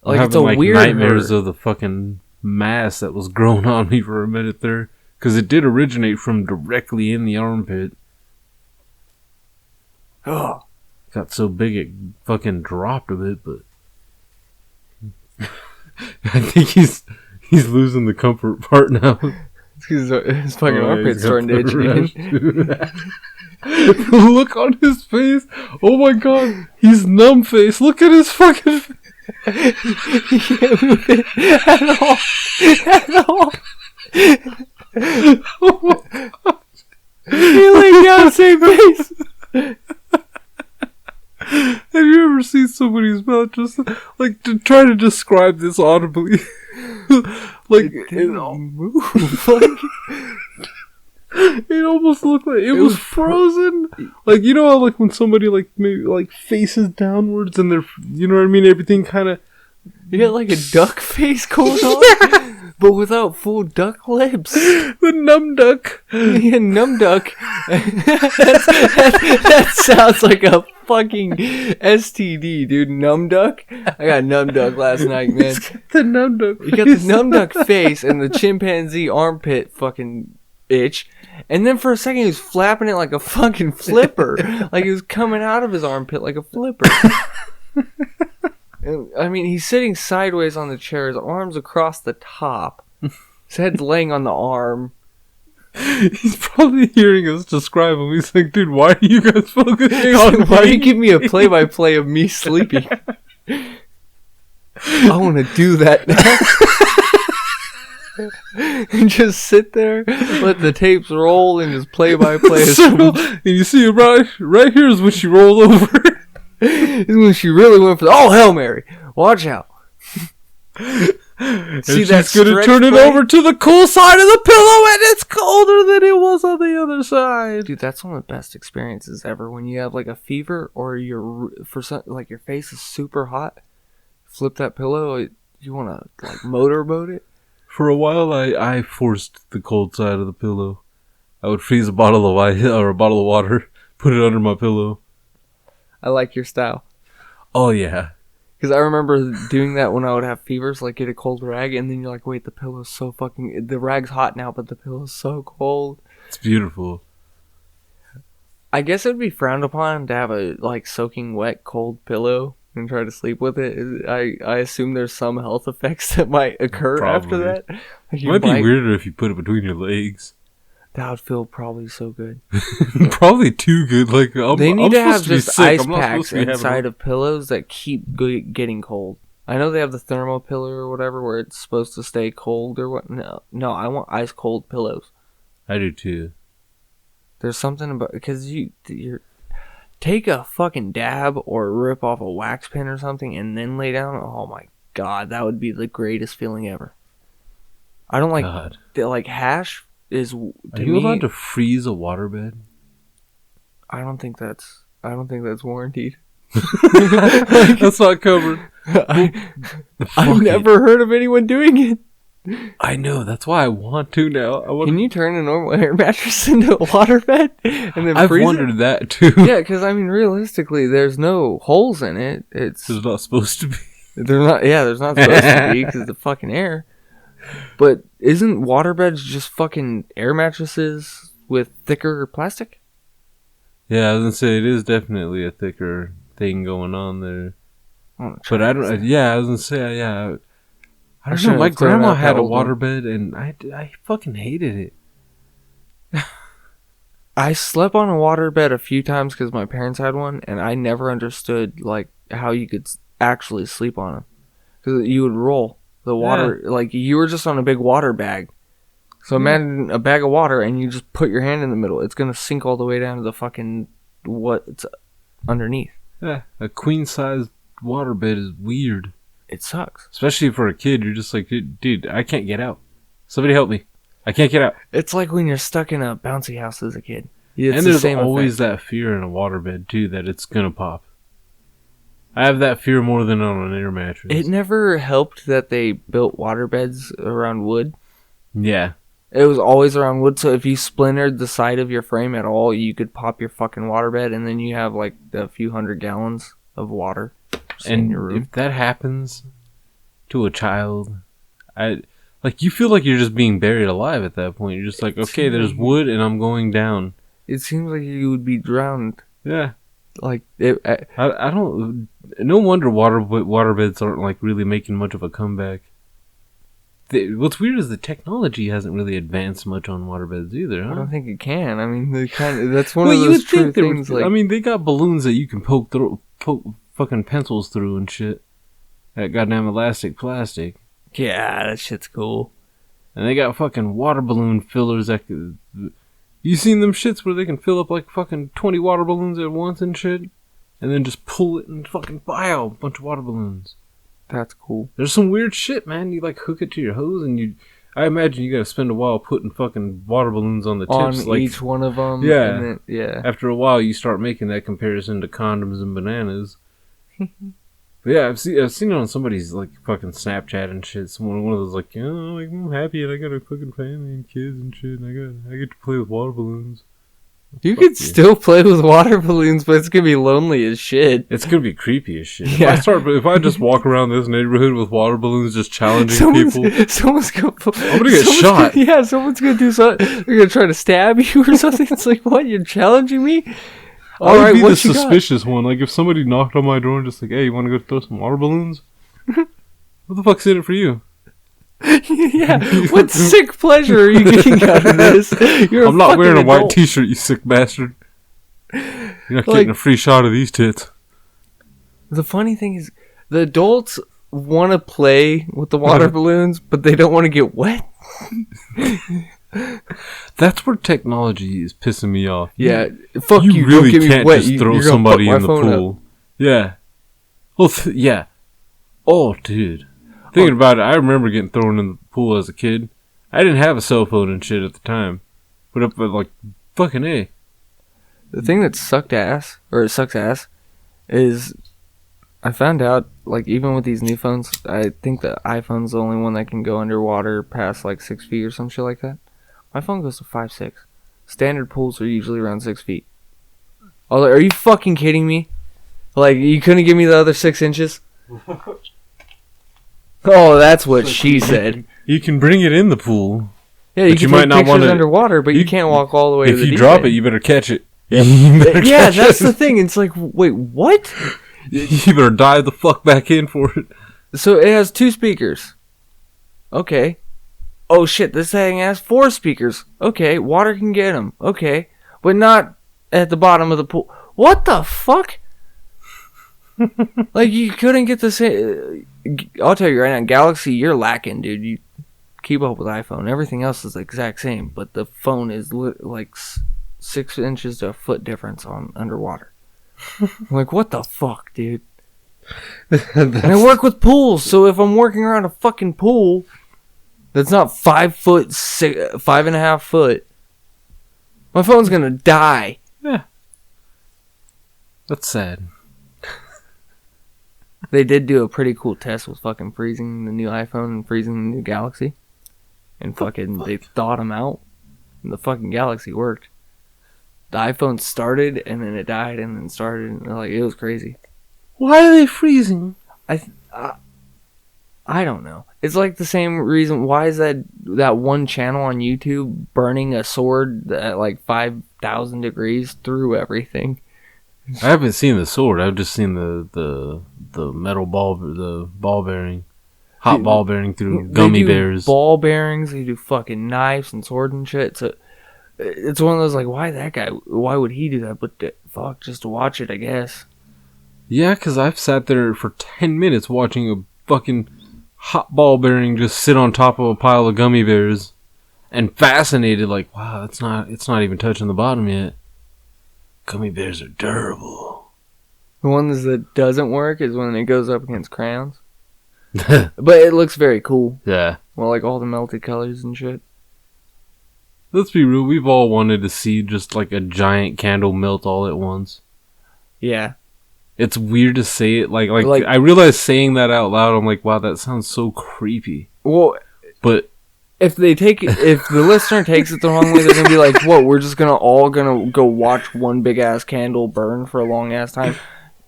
Like, it's a weird nightmares hurt. Of the fucking mass that was growing on me for a minute there. Because it did originate from directly in the armpit. Oh. Got so big it fucking dropped a bit, but... I think he's losing the comfort part now. His fucking armpit's starting to itch again. The look on his face. Oh my god. He's numb face. Look at his fucking face. He can't move it at all. At all. Oh my god. He laid down same face. Have you ever seen somebody's mouth just like to try to describe this audibly? Like it didn't move. Like, it almost looked like it was frozen. Like, you know how like when somebody like maybe like faces downwards and they're, you know what I mean, everything kind of, you got like a duck face going on, but without full duck lips. The Numb-Duck. Yeah, Numb-Duck. that sounds like a fucking STD, dude. Numb-Duck. I got Numb-Duck last night, man. The Numb-Duck. You got the Numb-Duck face and the chimpanzee armpit fucking itch. And then for a second he was flapping it like a fucking flipper. Like he was coming out of his armpit like a flipper. I mean, he's sitting sideways on the chair, his arms across the top. His head's laying on the arm. He's probably hearing us describe him. He's like, dude, why are you guys focusing on why do you give me a play-by-play of me sleeping? I want to do that now. And just sit there, let the tapes roll, and just play-by-play. And you see it right here is when she rolled over. This is when she really went for the Hail Mary. Watch out. See, that's gonna turn it over to the cool side of the pillow, and it's colder than it was on the other side. Dude, that's one of the best experiences ever. When you have like a fever or your face is super hot, flip that pillow. You want to like motorboat it. For a while, I forced the cold side of the pillow. I would freeze a bottle of ice or a bottle of water, put it under my pillow. I like your style. Oh yeah. Because I remember doing that when I would have fevers, like get a cold rag, and then you're like, wait, the pillow's so fucking... The rag's hot now, but the pillow's so cold. It's beautiful. I guess it would be frowned upon to have a, like, soaking wet, cold pillow and try to sleep with it. I assume there's some health effects that might occur after that. Like It might be weirder if you put it between your legs. That would feel probably so good. Probably too good. Like they need to have just ice I'm not packs supposed to be inside of pillows that keep getting cold. I know they have the thermal pillow or whatever where it's supposed to stay cold or what. No, I want ice cold pillows. I do too. There's something about because you're take a fucking dab or rip off a wax pen or something and then lay down. Oh my god, that would be the greatest feeling ever. I don't like hash. Are you allowed to freeze a waterbed? I don't think that's warranted. That's not covered. I've never heard of anyone doing it. I know, that's why I want to now. Can you turn a normal air mattress into a waterbed and then I've freeze wondered that too. Yeah, because I mean, realistically, there's no holes in it. There's not supposed to be. There's not supposed to be because the fucking air. But isn't waterbeds just fucking air mattresses with thicker plastic? Yeah, I was gonna say it is definitely a thicker thing going on there. But I don't. Yeah, I was gonna say I don't know. My grandma had a waterbed, and I fucking hated it. I slept on a waterbed a few times because my parents had one, and I never understood like how you could actually sleep on them because you would roll. The water, like you were just on a big water bag. So imagine a bag of water and you just put your hand in the middle. It's going to sink all the way down to the fucking what's underneath. Yeah, a queen-sized waterbed is weird. It sucks. Especially for a kid. You're just like, dude, I can't get out. Somebody help me. I can't get out. It's like when you're stuck in a bouncy house as a kid. And there's always that fear in a waterbed, too, that it's going to pop. I have that fear more than on an air mattress. It never helped that they built waterbeds around wood. Yeah. It was always around wood, so if you splintered the side of your frame at all, you could pop your fucking waterbed, and then you have like a few 100 gallons of water in your room. If that happens to a child, you feel like you're just being buried alive at that point. You're just like, okay, there's wood, and I'm going down. It seems like you would be drowned. Yeah. Like I don't. No wonder waterbeds aren't like really making much of a comeback. What's weird is the technology hasn't really advanced much on waterbeds either. Huh? I don't think it can. I mean, that's one of those true things. I mean, they got balloons that you can poke fucking pencils through and shit. That goddamn elastic plastic. Yeah, that shit's cool. And they got fucking water balloon fillers that could. You seen them shits where they can fill up like fucking 20 water balloons at once and shit? And then just pull it and fucking fire a bunch of water balloons. That's cool. There's some weird shit, man. You like hook it to your hose and I imagine you gotta spend a while putting fucking water balloons on the tips. On each one of them. Yeah. And then, yeah. After a while you start making that comparison to condoms and bananas. But yeah, I've seen it on somebody's like fucking Snapchat and shit. One of those like, like I'm happy and I got a fucking family and kids and shit and I get to play with water balloons. You could still play with water balloons, but it's gonna be lonely as shit. It's gonna be creepy as shit. Yeah. If I just walk around this neighborhood with water balloons just challenging people, I'm gonna get shot. Someone's gonna do something. They're gonna try to stab you or something. It's like, what? You're challenging me? I would be the suspicious one. Like if somebody knocked on my door and just like, hey, you want to go throw some water balloons? What the fuck's in it for you? Yeah, what sick pleasure are you getting out of this? I'm not wearing a white t-shirt, you sick bastard. You're not getting a free shot of these tits. The funny thing is, the adults want to play with the water balloons, but they don't want to get wet. That's where technology is pissing me off. Yeah, fuck you. Really don't get can't me wet. just throw somebody in the pool. Yeah. Well, yeah. Oh, dude. Thinking about it, I remember getting thrown in the pool as a kid. I didn't have a cell phone and shit at the time. But up at like, fucking A. The thing that sucks ass, is I found out, like, even with these new phones, I think the iPhone's the only one that can go underwater past like 6 feet or some shit like that. My phone goes to 5'6". Standard pools are usually around 6 feet. I was like, are you fucking kidding me? Like, you couldn't give me the other 6 inches? Oh, that's what she said. You can bring it in the pool. Yeah, you can take pictures underwater, but you can't walk all the way to the deep end. If you drop it, you better catch it. Yeah, that's the thing. It's like, wait, what? You better dive the fuck back in for it. So it has 2 speakers. Okay. Oh shit, this thing has 4 speakers. Okay, water can get them. Okay. But not at the bottom of the pool. What the fuck? Like, you couldn't get the same... I'll tell you right now, Galaxy, you're lacking, dude. You keep up with iPhone. Everything else is the exact same, but the phone is like 6 inches to a foot difference on underwater. I'm like, what the fuck, dude? And I work with pools, so if I'm working around a fucking pool that's not 5 foot, 5.5 foot, my phone's gonna die. Yeah. That's sad. They did do a pretty cool test with fucking freezing the new iPhone and freezing the new Galaxy. And fucking, they thawed them out. And the fucking Galaxy worked. The iPhone started, and then it died, and then started. And like, it was crazy. Why are they freezing? I don't know. It's like the same reason. Why is that one channel on YouTube burning a sword at like 5,000 degrees through everything? I haven't seen the sword. I've just seen the metal ball, the ball bearing, hot ball bearing through gummy bears. Ball bearings. They do fucking knives and swords and shit. So it's one of those like, why that guy? Why would he do that? But fuck, just to watch it, I guess. Yeah, because I've sat there for 10 minutes watching a fucking hot ball bearing just sit on top of a pile of gummy bears, and fascinated, like, wow, it's not even touching the bottom yet. Gummy bears are durable. The ones that doesn't work is when it goes up against crayons. But it looks very cool. Yeah. Well, like all the melted colors and shit. Let's be real, we've all wanted to see just like a giant candle melt all at once. Yeah. It's weird to say it, like I realize saying that out loud, I'm like, wow, that sounds so creepy. Well, but if the listener takes it the wrong way, they're gonna be like, "What? We're just all gonna go watch one big ass candle burn for a long ass time."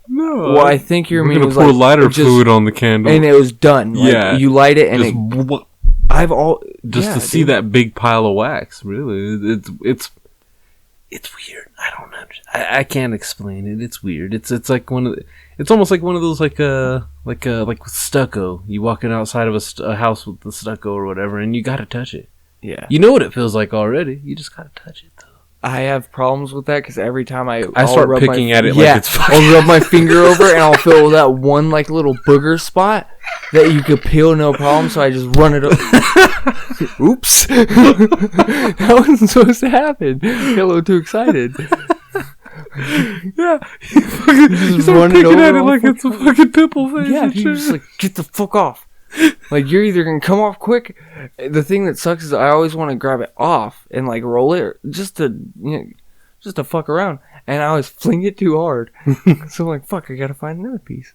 No. Well, I think your meme was pour like lighter fluid on the candle, and it was done. Like, yeah, you light it, and to see that big pile of wax. Really, it's weird. I don't know. I can't explain it. It's weird. It's like it's almost like one of those like with stucco. You walking outside of a house with the stucco or whatever, and you gotta touch it. Yeah. You know what it feels like already. You just gotta touch it though. I have problems with that because every time I start picking at it like it's fucking... I'll rub my finger over and I'll feel that one like little booger spot that you could peel no problem, so I just run it up. Oops. That wasn't supposed to happen. I got a little too excited. Yeah. You start picking at it like it's a fucking pimple face. Yeah, you're just like, get the fuck off. Like, you're either gonna come off quick. The thing that sucks is I always want to grab it off and like roll it just to fuck around, and I always fling it too hard. So I'm like, fuck, I gotta find another piece.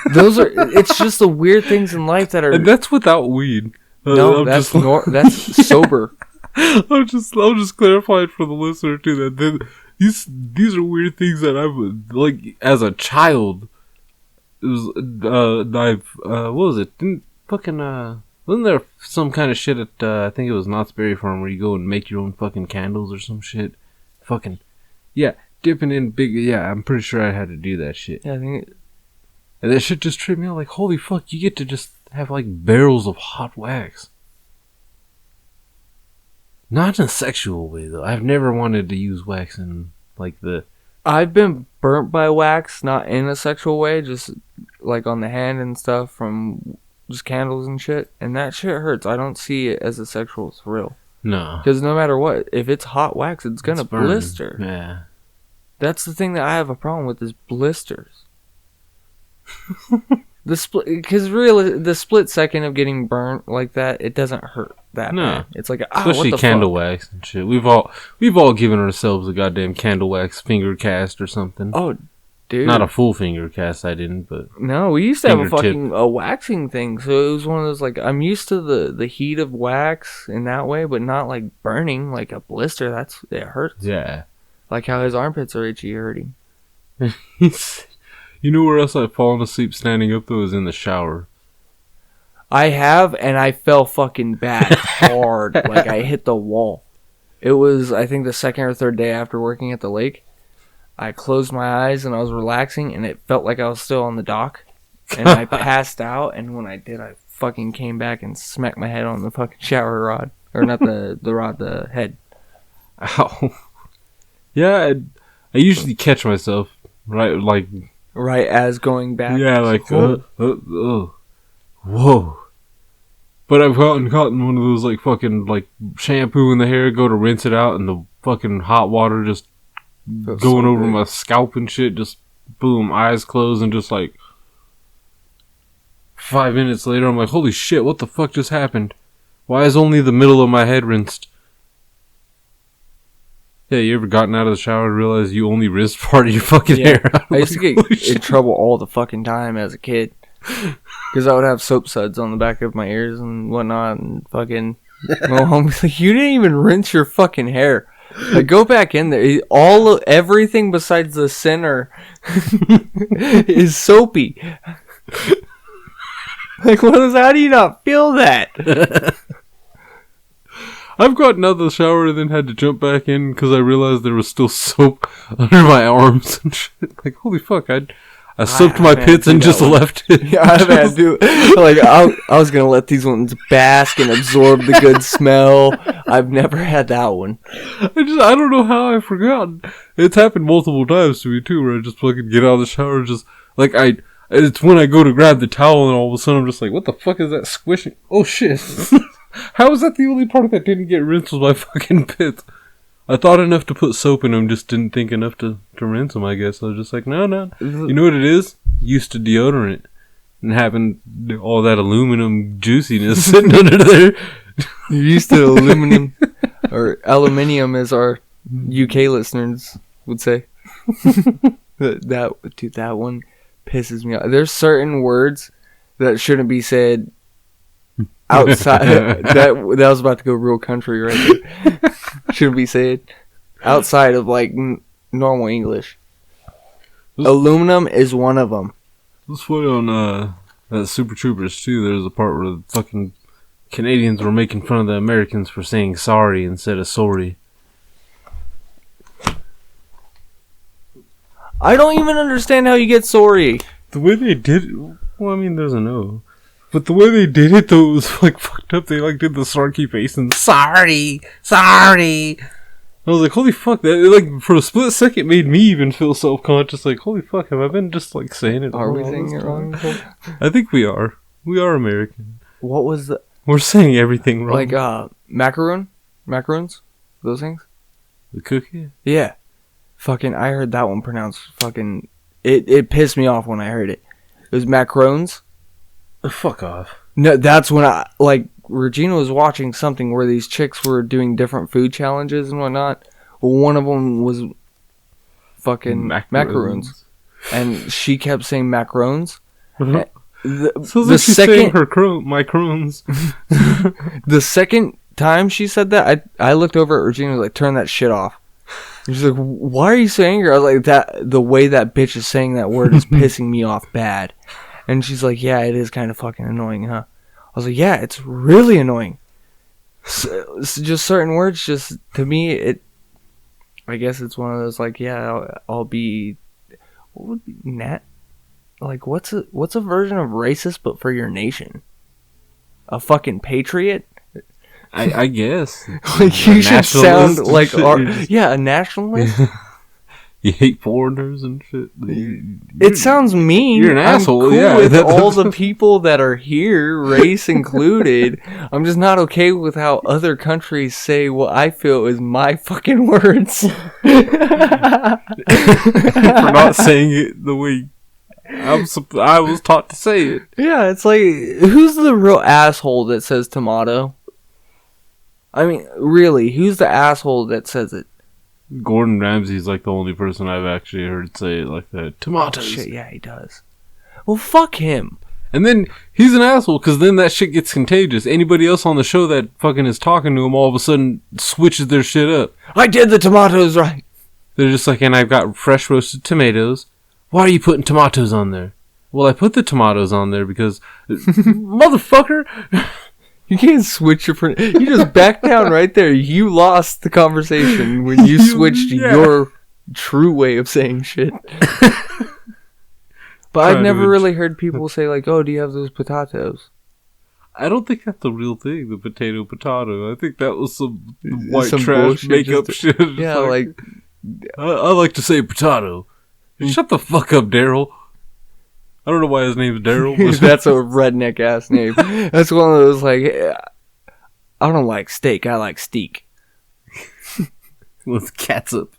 It's just the weird things in life that are. And that's without weed. No, that's sober. I'll just clarify it for the listener too that these are weird things that I would like as a child. It was what was it? Wasn't there some kind of shit at I think it was Knott's Berry Farm where you go and make your own fucking candles or some shit? Fucking yeah, dipping in big. Yeah, I'm pretty sure I had to do that shit. Yeah, I think. And that shit just tripped me out. Like, holy fuck, you get to just have like barrels of hot wax. Not in a sexual way though. I've never wanted to use wax in like the. I've been burnt by wax, not in a sexual way, just like on the hand and stuff from just candles and shit. And that shit hurts. I don't see it as a sexual thrill. No. Because no matter what, if it's hot wax, it's gonna blister. Yeah. That's the thing that I have a problem with is blisters. The split second of getting burnt like that, it doesn't hurt that bad. It's like especially what the candle fuck? Wax and shit. We've all given ourselves a goddamn candle wax finger cast or something. Oh, Dude. Not a full finger cast, I didn't, but... No, we used to have a fingertip. fucking waxing thing, so it was one of those, like, I'm used to the heat of wax in that way, but not, like, burning, like a blister. It hurts. Yeah. Like how his armpits are itchy hurting. You know where else I've fallen asleep standing up, though, is in the shower. I have, and I fell fucking back hard. Like, I hit the wall. It was, I think, the second or third day after working at the lake. I closed my eyes and I was relaxing, and it felt like I was still on the dock. And I passed out, and when I did, I fucking came back and smacked my head on the fucking shower rod. Or not the rod, the head. Ow. Yeah, I usually catch myself, right, like... Right as going back. Yeah, like, whoa. But I've gotten caught in one of those, like, fucking, like, shampoo in the hair, go to rinse it out, and the fucking hot water just going over my scalp and shit, just boom, eyes closed, and just like 5 minutes later, I'm like, holy shit, what the fuck just happened? Why is only the middle of my head rinsed? Yeah, you ever gotten out of the shower and realized you only rinsed part of your fucking hair? I used to get in trouble all the fucking time as a kid. Because I would have soap suds on the back of my ears and whatnot, and fucking... My mom was like, you didn't even rinse your fucking hair. Like, go back in there. Everything besides the center is soapy. Like, how do you not feel that? I've gotten out of the shower and then had to jump back in because I realized there was still soap under my arms and shit. Like, holy fuck, I soaked my pits and just left it. Yeah, I've had to do it. Like, I was going to let these ones bask and absorb the good smell. I've never had that one. I don't know how I forgot. It's happened multiple times to me too, where I just fucking get out of the shower and just, like, it's when I go to grab the towel and all of a sudden I'm just like, what the fuck is that squishing? Oh shit. How is that the only part that didn't get rinsed was my fucking pits? I thought enough to put soap in them, just didn't think enough to rinse them, I guess. I was just like, no. You know what it is? Used to deodorant. And having all that aluminum juiciness sitting under there. You're used to aluminum, or aluminium as our UK listeners would say. That one pisses me off. There's certain words that shouldn't be said outside. that was about to go real country right there. Shouldn't be said outside of like normal English. Aluminum is one of them. This way on that Super Troopers too, there's a part where the fucking Canadians were making fun of the Americans for saying sorry instead of sorry. I don't even understand how you get sorry. The way they did it, well, I mean, there's a no. But the way they did it, though, was, like, fucked up. They, like, did the snarky face and, sorry. I was like, holy fuck, that, like, for a split second made me even feel self-conscious. Like, holy fuck, have I been just, like, saying it Are wrong? we saying it wrong? I think we are. We are American. What was the... We're saying everything wrong. Like, macaroons? Those things? The cookie? Yeah. Fucking, I heard that one pronounced fucking... It pissed me off when I heard it. It was macarons. Fuck off. No, that's when Regina was watching something where these chicks were doing different food challenges and whatnot. Well, one of them was fucking macaroons. And she kept saying macarons. The second saying my croons. The second time she said that, I looked over at Regina and was like, turn that shit off. And she's like, why are you so angry? I was like, the way that bitch is saying that word is pissing me off bad. And she's like, yeah, it is kind of fucking annoying, huh? I was like, yeah, it's really annoying. So just certain words, just, to me, I guess it's one of those, like, yeah, I'll be, what would be, like, what's a version of racist, but for your nation? A fucking patriot? I guess. Like, you should sound like, a nationalist? You hate foreigners and shit. It sounds mean. You're an asshole, cool yeah. with all the people that are here, race included. I'm just not okay with how other countries say what I feel is my fucking words. For not saying it the way I was taught to say it. Yeah, it's like, who's the real asshole that says tomato? I mean, really, who's the asshole that says it? Gordon Ramsay's like the only person I've actually heard say it like that. Tomatoes. Oh, shit, yeah, he does. Well, fuck him. And then he's an asshole because then that shit gets contagious. Anybody else on the show that fucking is talking to him all of a sudden switches their shit up. I did the tomatoes right. They're just like, and I've got fresh roasted tomatoes. Why are you putting tomatoes on there? Well, I put the tomatoes on there because, motherfucker. You can't switch your... You just backed down right there. You lost the conversation when you switched your true way of saying shit. But I've never really heard people say, like, oh, do you have those potatoes? I don't think that's the real thing, the potato. I think that was some white Some trash bullshit makeup shit. Yeah, like... I like to say potato. Shut the fuck up, Daryl. I don't know why his name's Daryl. That's a redneck ass name. That's one of those, like, I don't like steak, I like steak. With Katsup.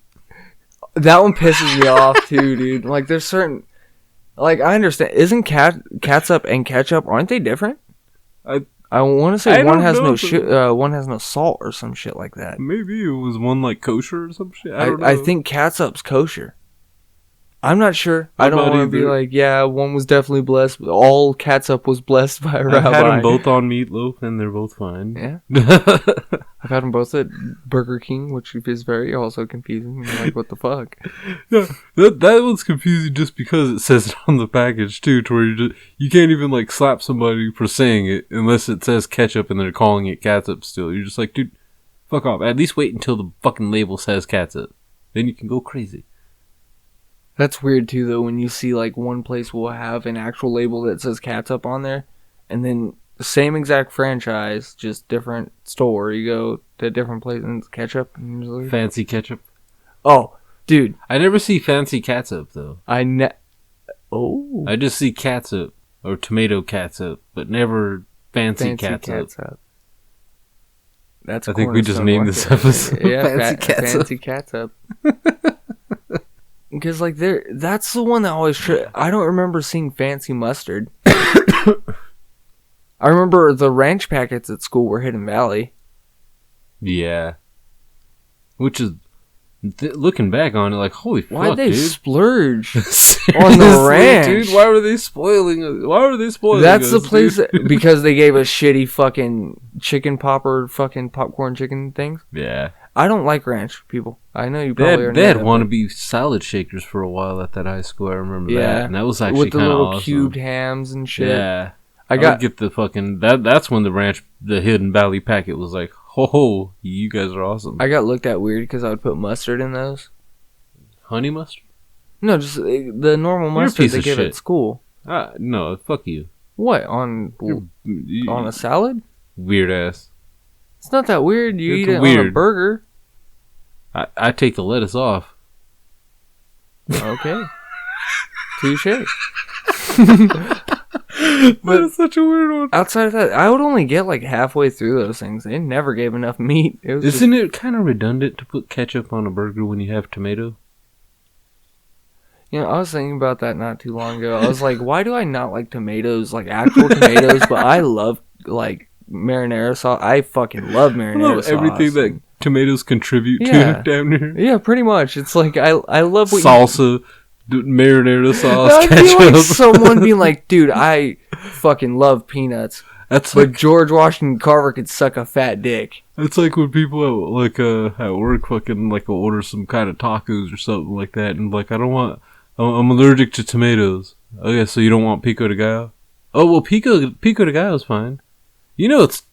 That one pisses me off too, dude. Like, there's certain... Like, I understand. Isn't catsup and ketchup, aren't they different? I want to say one has one has no salt or some shit like that. Maybe it was one like kosher or some shit. I don't know. I think catsup's kosher. I'm not sure. I don't want to be like, yeah, one was definitely blessed. But all catsup was blessed by a rabbi. I've had them both on meatloaf, and they're both fine. Yeah. I've had them both at Burger King, which is very also confusing. You're like, what the fuck? Yeah, that one's confusing just because it says it on the package, too, to where you can't even, like, slap somebody for saying it unless it says ketchup and they're calling it catsup still. You're just like, dude, fuck off. At least wait until the fucking label says catsup. Then you can go crazy. That's weird too, though, when you see, like, one place will have an actual label that says Katsup on there, and then the same exact franchise, just different store. You go to a different place and it's ketchup. And like, fancy ketchup. Oh, dude. I never see fancy catsup, though. I just see catsup, or tomato catsup, but never fancy catsup. That's I think we just named this episode. Yeah, fancy catsup. Because, like, that's the one that always... I don't remember seeing fancy mustard. I remember the ranch packets at school were Hidden Valley. Yeah. Which is... looking back on it, like, holy fuck, why'd they dude. Splurge on the ranch? Dude, why were they spoiling us? Why were they spoiling That's us, the place... because they gave us shitty fucking chicken fucking popcorn chicken things? Yeah. I don't like ranch, people. I know you probably are. They had wannabe salad shakers for a while at that high school. I remember that, and that was actually kind of awesome. With the little cubed hams and shit. Yeah, I would get the fucking that's when the Hidden Valley packet was like, ho, you guys are awesome. I got looked at weird because I would put mustard in those. Honey mustard? No, just the normal mustard they give at school. No, fuck you. What on a salad? Weird ass. It's not that weird. You eat it on a burger. I take the lettuce off. Okay. Touche. But it's such a weird one. Outside of that, I would only get like halfway through those things. They never gave enough meat. Isn't it kind of redundant to put ketchup on a burger when you have tomato? You know, I was thinking about that not too long ago. I was like, why do I not like tomatoes, like actual tomatoes, but I love like marinara sauce. I fucking love marinara sauce. Everything that tomatoes contribute to damn near. Yeah, pretty much. It's like I love what salsa, marinara sauce, I'd ketchup. Be like someone being like, dude, I fucking love peanuts. But like, George Washington Carver could suck a fat dick. It's like when people at work fucking like will order some kind of tacos or something like that, and like I'm allergic to tomatoes. Okay, so you don't want pico de gallo? Oh well, pico de gallo is fine. You know it's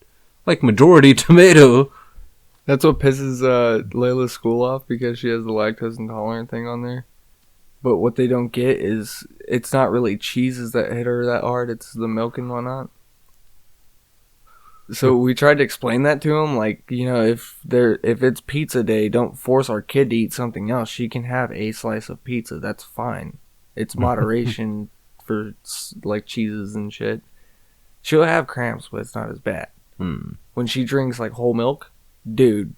like majority tomato. That's what pisses Layla's school off because she has the lactose intolerant thing on there. But what they don't get is it's not really cheeses that hit her that hard. It's the milk and whatnot. So we tried to explain that to him, like, you know, if it's pizza day, don't force our kid to eat something else. She can have a slice of pizza. That's fine. It's moderation for like cheeses and shit. She'll have cramps, but it's not as bad. When she drinks like whole milk, dude,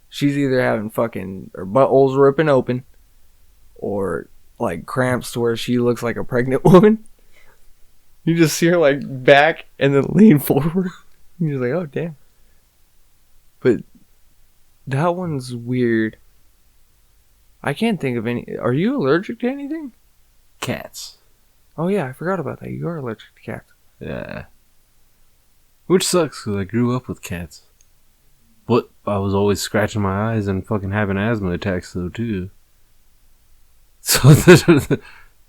she's either having fucking her butthole's ripping open, or like cramps to where she looks like a pregnant woman. You just see her like back and then lean forward. You're like, oh damn. But that one's weird. I can't think of any. Are you allergic to anything? Cats. Oh yeah, I forgot about that. You are allergic to cats. Yeah. Which sucks because I grew up with cats. But I was always scratching my eyes and fucking having asthma attacks though too. So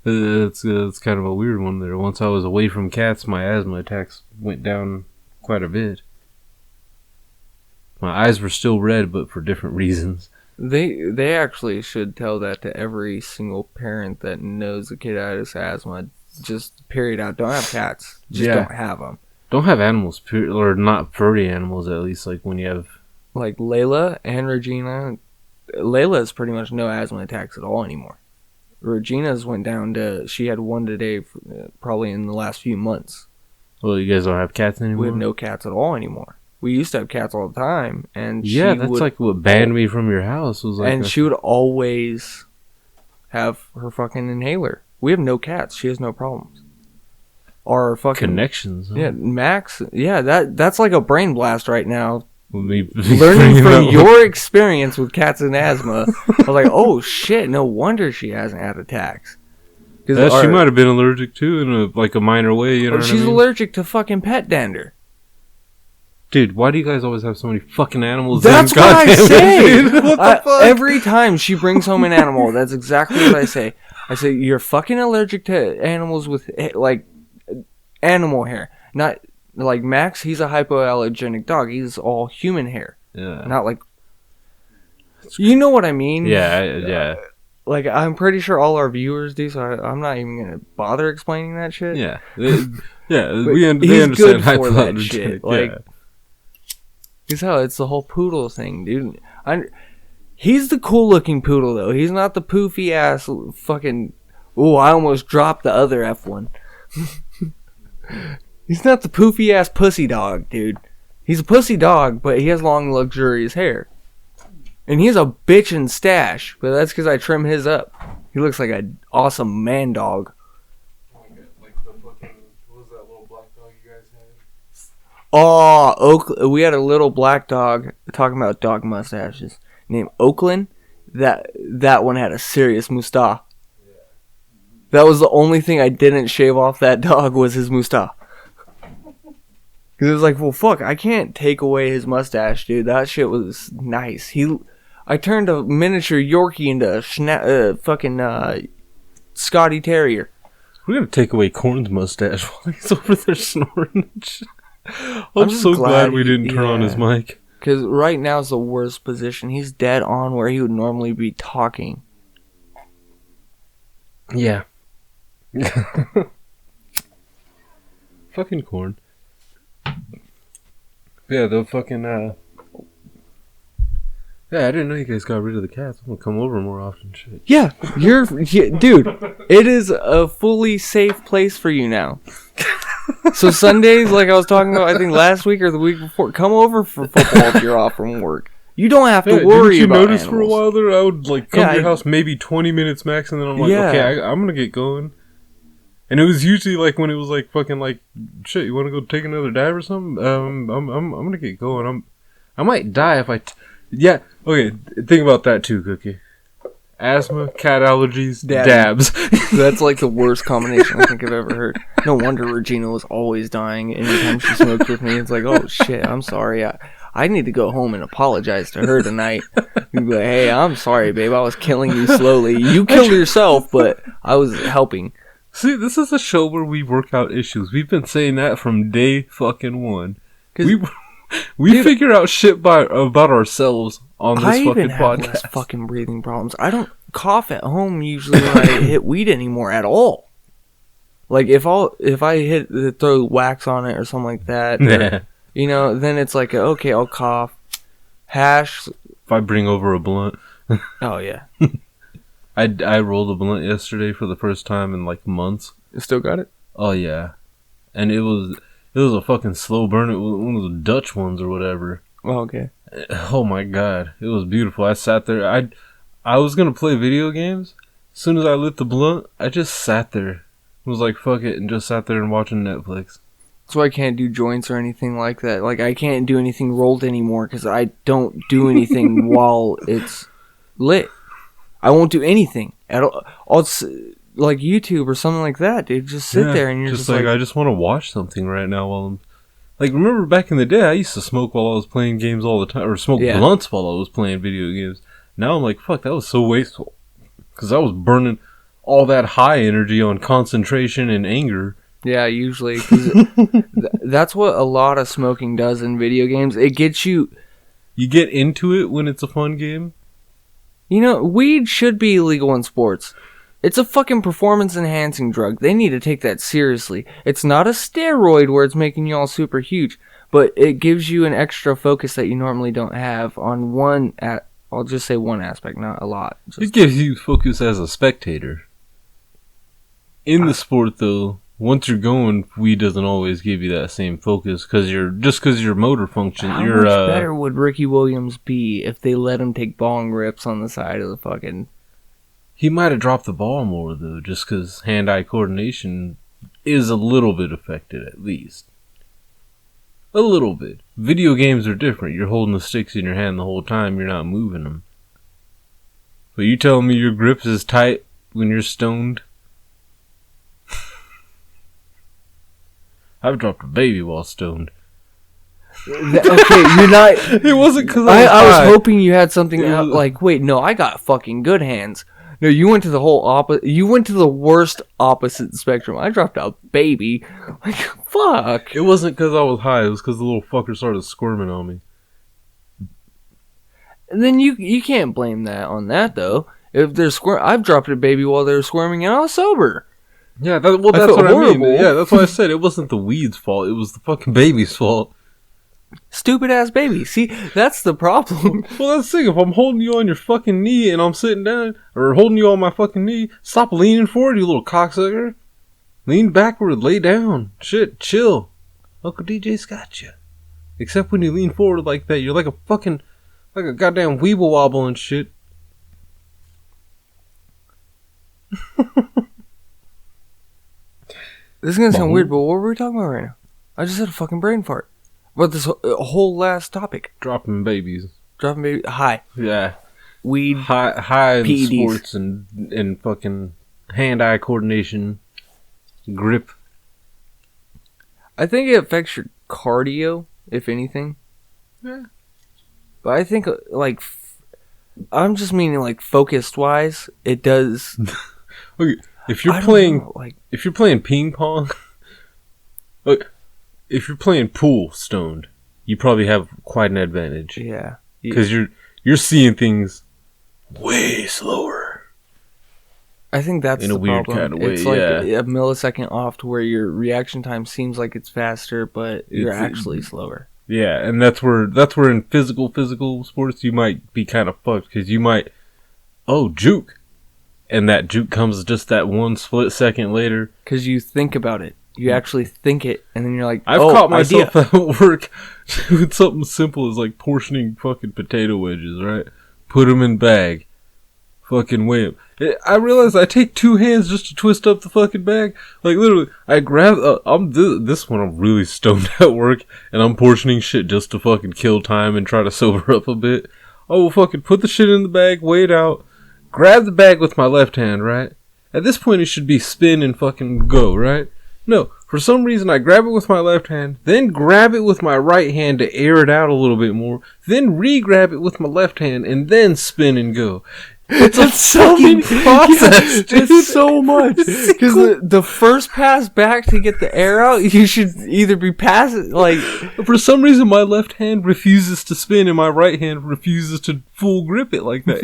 it's kind of a weird one there. Once I was away from cats, my asthma attacks went down quite a bit. My eyes were still red, but for different reasons. They actually should tell that to every single parent that knows a kid has asthma. Just period out. Don't have cats. Just don't have them. Don't have animals, or not furry animals at least. Like when you have like Layla and Regina. Layla has pretty much no asthma attacks at all anymore. Regina's went down to, she had one today, probably in the last few months. Well, you guys don't have cats anymore? We have no cats at all anymore. We used to have cats all the time, and yeah, that's like what banned me from your house. Was like, and she would always have her fucking inhaler. We have no cats. She has no problems. Our fucking connections. Huh? Yeah, Max. Yeah, that's like a brain blast right now. Learning from your experience with cats and asthma, I was like, oh shit, no wonder she hasn't had attacks. She might have been allergic too in a minor way. You know what I mean? She's allergic to fucking pet dander. Dude, why do you guys always have so many fucking animals? That's what I say. What the fuck? Every time she brings home an animal, that's exactly what I say. I say, you're fucking allergic to animals with like animal hair, not. Like Max, he's a hypoallergenic dog. He's all human hair. Yeah. Not like... You know what I mean? Yeah. Like, I'm pretty sure all our viewers do, so I'm not even going to bother explaining that shit. Yeah. They understand hypoallergenic. Like, because hell, it's the whole poodle thing, dude. He's the cool-looking poodle, though. He's not the poofy-ass fucking... Ooh, I almost dropped the other F1. He's not the poofy-ass pussy dog, dude. He's a pussy dog, but he has long, luxurious hair. And he has a bitchin' stash, but that's because I trim his up. He looks like an awesome man dog. Like the fucking... What was that little black dog you guys had? Oh, we had a little black dog, talking about dog mustaches, named Oakland. That one had a serious mustache. Yeah. That was the only thing I didn't shave off that dog was his mustache. Because it was like, well, fuck, I can't take away his mustache, dude. That shit was nice. I turned a miniature Yorkie into a fucking Scotty Terrier. We're going to take away Corn's mustache while he's over there snoring and shit. I'm so glad we didn't turn on his mic. Because right now is the worst position. He's dead on where he would normally be talking. Yeah. Fucking Corn. Yeah, the fucking, yeah, I didn't know you guys got rid of the cats. I'm gonna come over more often, shit. Yeah, dude, it is a fully safe place for you now. So Sundays, like I was talking about, I think last week or the week before, come over for football if you're off from work. You don't have to worry about Didn't you notice animals. For a while there, I would, like, come to your house maybe 20 minutes max, and then I'm like, okay, I'm gonna get going. And it was usually like when it was like fucking like shit. You want to go take another dive or something? I'm gonna get going. I might die if I. Yeah. Okay. Think about that too, Cookie. Asthma, cat allergies, dabs. That's like the worst combination I think I've ever heard. No wonder Regina was always dying anytime she smoked with me. It's like, oh shit, I'm sorry. I need to go home and apologize to her tonight. You'd be like, hey, I'm sorry, babe. I was killing you slowly. You killed yourself, but I was helping. See, this is a show where we work out issues. We've been saying that from day fucking one. We figure out shit about ourselves on this fucking podcast. I even have less fucking breathing problems. I don't cough at home usually when I hit weed anymore at all. Like if I throw wax on it or something like that, or, you know, then it's like okay, I'll cough. Hash. If I bring over a blunt. Oh yeah. I rolled a blunt yesterday for the first time in like months. You still got it? Oh yeah, and it was a fucking slow burn. It was one of the Dutch ones or whatever. Oh okay. Oh my god, it was beautiful. I sat there. I was gonna play video games. As soon as I lit the blunt, I just sat there. I was like, fuck it, and just sat there and watching Netflix. That's why I can't do joints or anything like that. Like I can't do anything rolled anymore because I don't do anything while it's lit. I won't do anything at all. Like YouTube or something like that, dude. Just sit there and you're just like, I just want to watch something right now while I'm like. Remember back in the day, I used to smoke while I was playing games all the time, or smoke blunts while I was playing video games. Now I'm like, fuck, that was so wasteful because I was burning all that high energy on concentration and anger. Yeah, usually. That's what a lot of smoking does in video games. It gets you... You get into it when it's a fun game? You know, weed should be illegal in sports. It's a fucking performance-enhancing drug. They need to take that seriously. It's not a steroid where it's making you all super huge, but it gives you an extra focus that you normally don't have on one... I'll just say one aspect, not a lot. It gives you focus as a spectator. In the sport, though... Once you're going, weed doesn't always give you that same focus because your motor function. How much better would Ricky Williams be if they let him take bong rips on the side of the fucking? He might have dropped the ball more though, just because hand-eye coordination is a little bit affected, at least. A little bit. Video games are different. You're holding the sticks in your hand the whole time. You're not moving them. But you telling me your grip is tight when you're stoned? I've dropped a baby while stoned. Okay, you're not... It wasn't because I was hoping you had something else. Like, wait, no, I got fucking good hands. No, you went to the whole opposite... You went to the worst opposite spectrum. I dropped a baby. Like, fuck. It wasn't because I was high. It was because the little fucker started squirming on me. And then you can't blame that on that, though. If they're I've dropped a baby while they were squirming and I was sober. Yeah, that's what horrible. I mean. Yeah, that's why I said it wasn't the weed's fault. It was the fucking baby's fault. Stupid ass baby. See, that's the problem. Well, that's the thing. If I'm holding you on your fucking knee and I'm sitting down, or holding you on my fucking knee, stop leaning forward, you little cocksucker. Lean backward, lay down. Shit, chill. Uncle DJ's got you. Except when you lean forward like that, you're like a goddamn weeble wobble and shit. This is gonna sound weird, but what were we talking about right now? I just had a fucking brain fart. About this whole last topic. Dropping babies. Dropping babies. High. Yeah. Weed. High in sports and fucking hand-eye coordination. Grip. I think it affects your cardio, if anything. Yeah. But I think, like, I'm just meaning, like, focused-wise, it does... Okay. If you're playing ping pong, look, if you're playing pool stoned, you probably have quite an advantage. Yeah, because you're seeing things way slower. I think that's in a weird kind of way. It's like a millisecond off to where your reaction time seems like it's faster, but you're actually slower. Yeah, and that's where in physical sports you might be kind of fucked because you might juke. And that juke comes just that one split second later. Because you think about it. You actually think it, and then you're like, I've caught myself at work doing something simple as like portioning fucking potato wedges, right? Put them in bag. Fucking weigh them. I realize I take two hands just to twist up the fucking bag. Like literally, I grab, this one I'm really stoned at work, and I'm portioning shit just to fucking kill time and try to sober up a bit. I will fucking put the shit in the bag, weigh it out. Grab the bag with my left hand, right? At this point, it should be spin and fucking go, right? No, for some reason, I grab it with my left hand, then grab it with my right hand to air it out a little bit more, then re-grab it with my left hand, and then spin and go. It's a fucking process, dude. It's so much. Because the first pass back to get the air out, you should either be passing, like... For some reason, my left hand refuses to spin and my right hand refuses to full grip it like that.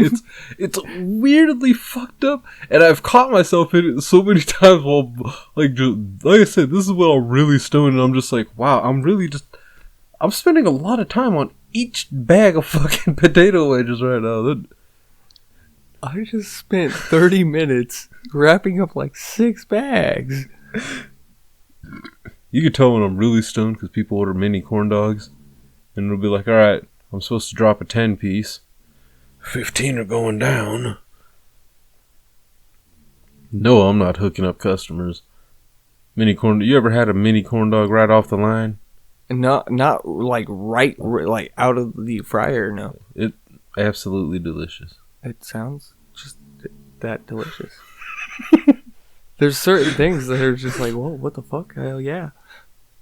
It's weirdly fucked up, and I've caught myself in it so many times while, like I said, this is when I'm really stoned, and I'm just like, wow, I'm spending a lot of time on each bag of fucking potato wedges right now. I just spent 30 minutes wrapping up like 6 bags. You can tell when I'm really stoned because people order mini corn dogs. And it'll be like, alright, I'm supposed to drop a 10 piece. 15 are going down. No, I'm not hooking up customers. You ever had a mini corn dog right off the line? Not like right like out of the fryer, no. It's absolutely delicious. It sounds just that delicious. There's certain things that are just like, whoa, what the fuck? Hell yeah.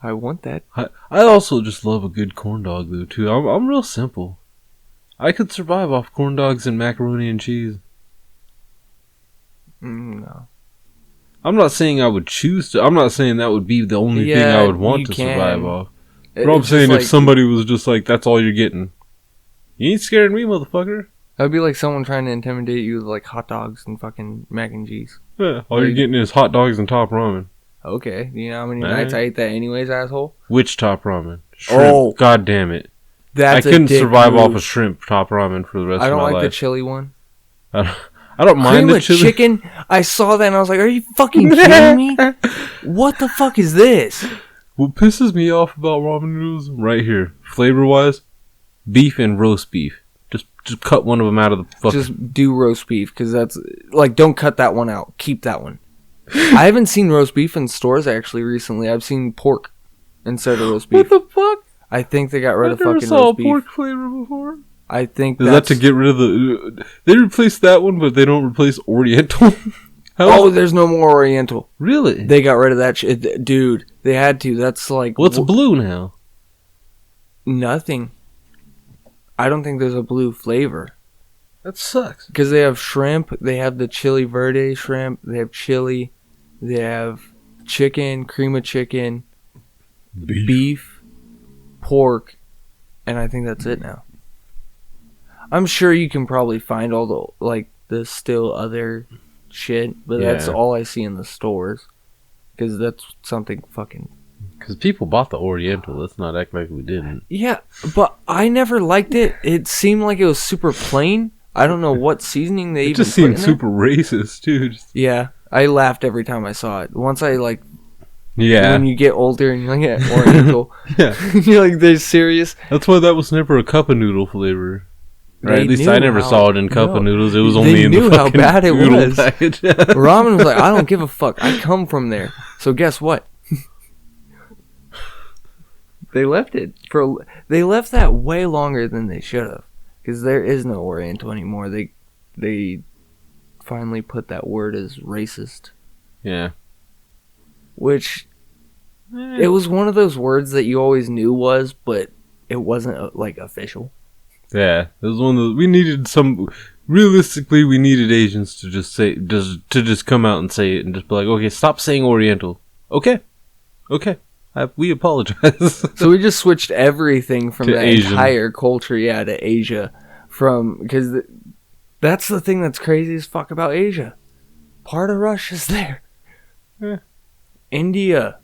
I want that. I also just love a good corn dog, though, too. I'm real simple. I could survive off corn dogs and macaroni and cheese. No. I'm not saying I would choose to. I'm not saying that would be the only thing I would want to survive off. But I'm saying if somebody was just like, that's all you're getting. You ain't scaring me, motherfucker. That would be like someone trying to intimidate you with like hot dogs and fucking mac and cheese. Yeah, all you're getting is hot dogs and top ramen. Okay, you know how many nights I ate that anyways, asshole? Which top ramen? Shrimp. God damn it. I couldn't survive off of shrimp top ramen for the rest of my life. I don't like the chili one. I don't mind the chili. Chicken? I saw that and I was like, are you fucking kidding me? What the fuck is this? What pisses me off about ramen noodles right here, flavor-wise, beef and roast beef. Just cut one of them out of the fucking... Just do roast beef, because that's... Like, don't cut that one out. Keep that one. I haven't seen roast beef in stores, actually, recently. I've seen pork instead of roast beef. What the fuck? I think they got rid of fucking roast beef. I never saw a pork flavor before. I think Is that to get rid of the... They replaced that one, but they don't replace Oriental? There's no more Oriental. Really? They got rid of that shit. Dude, they had to. That's like... What's blue now? Nothing. I don't think there's a blue flavor. That sucks. Because they have shrimp, they have the chili verde shrimp, they have chili, they have chicken, cream of chicken, beef, pork, and I think that's it now. I'm sure you can probably find all the still other shit, but that's all I see in the stores. Because that's something fucking... Because people bought the Oriental. Let's not act like we didn't. Yeah, but I never liked it. It seemed like it was super plain. I don't know what seasoning they even put in it. Just seemed super racist, too. Yeah, I laughed every time I saw it. Once I, Yeah. When you get older and you're like, yeah, Oriental. Yeah. You're like, they're serious. That's why that was never a cup of noodle flavor. Right? At least I never saw it in cup of noodles. It was only in the fucking how bad it was. Package. Ramen was like, I don't give a fuck. I come from there. So guess what? They left it they left that way longer than they should have, because there is no Oriental anymore. They finally put that word as racist. Yeah. Which it was one of those words that you always knew was, but it wasn't official. Yeah, it was one of those. We needed some. Realistically, we needed Asians to just come out and say it and just be like, okay, stop saying Oriental. Okay. We apologize. So we just switched everything from that Asian. entire culture, to Asia. Because that's the thing that's crazy as fuck about Asia. Part of Russia's there. Yeah. India.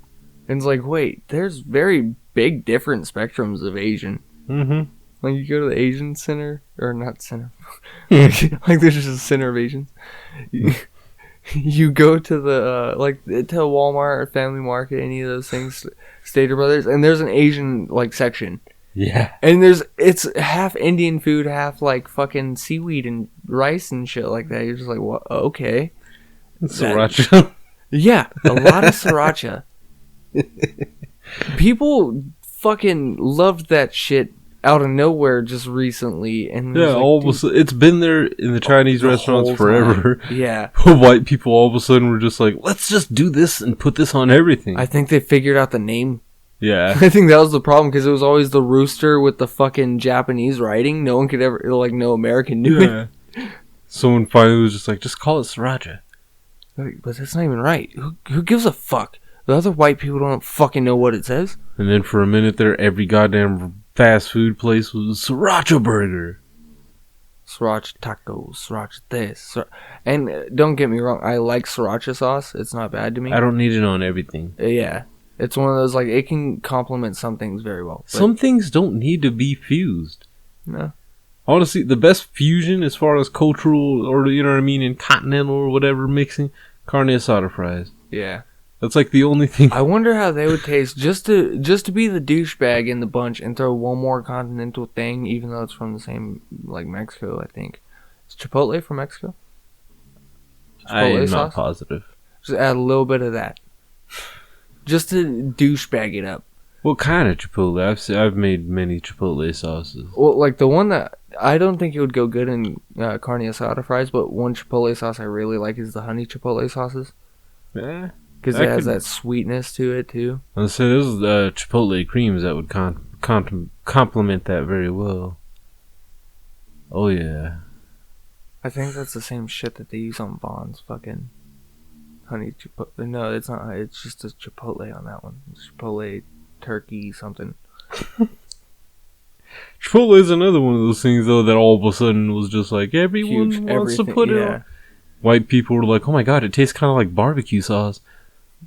And it's like, wait, there's very big different spectrums of Asian. Mm-hmm. Like, you go to the Asian center, or not center. Like, there's just a center of Asians. You go to the, to Walmart or Family Market, any of those things, Stater Brothers, and there's an Asian, section. Yeah. And it's half Indian food, half, fucking seaweed and rice and shit like that. You're just like, what? Okay. Sriracha. Yeah, a lot of sriracha. People fucking loved that shit out of nowhere just recently, and it's been there in the Chinese restaurants forever. Time. Yeah. White people all of a sudden were just like, let's just do this and put this on everything. I think they figured out the name. Yeah. I think that was the problem, because it was always the rooster with the fucking Japanese writing. No one could ever, no American knew it. Someone finally was just like, just call it sriracha. But that's not even right. Who gives a fuck? The other white people don't fucking know what it says. And then for a minute there, every goddamn fast food place was sriracha burger. Sriracha tacos, sriracha this. And don't get me wrong, I like sriracha sauce. It's not bad to me. I don't need it on everything. Yeah. It's one of those, it can complement some things very well. Some things don't need to be fused. No. Honestly, the best fusion as far as cultural, or, you know what I mean, and continental or whatever mixing, carne asada fries. Yeah. That's the only thing. I wonder how they would taste just to be the douchebag in the bunch and throw one more continental thing, even though it's from the same, Mexico, I think. Is Chipotle from Mexico? I'm not positive. Just add a little bit of that. Just to douchebag it up. What kind of Chipotle? I've made many Chipotle sauces. Well, like the one that I don't think it would go good in carne asada fries, but one Chipotle sauce I really like is the honey Chipotle sauces. Yeah. Because it has that sweetness to it, too. So there's Chipotle creams that would complement that very well. Oh, yeah. I think that's the same shit that they use on Bond's fucking honey Chipotle. No, it's not. It's just a Chipotle on that one. It's Chipotle turkey something. Chipotle is another one of those things, though, that all of a sudden was just like, everyone Huge, wants to put it on. White people were like, oh my god, it tastes kind of like barbecue sauce.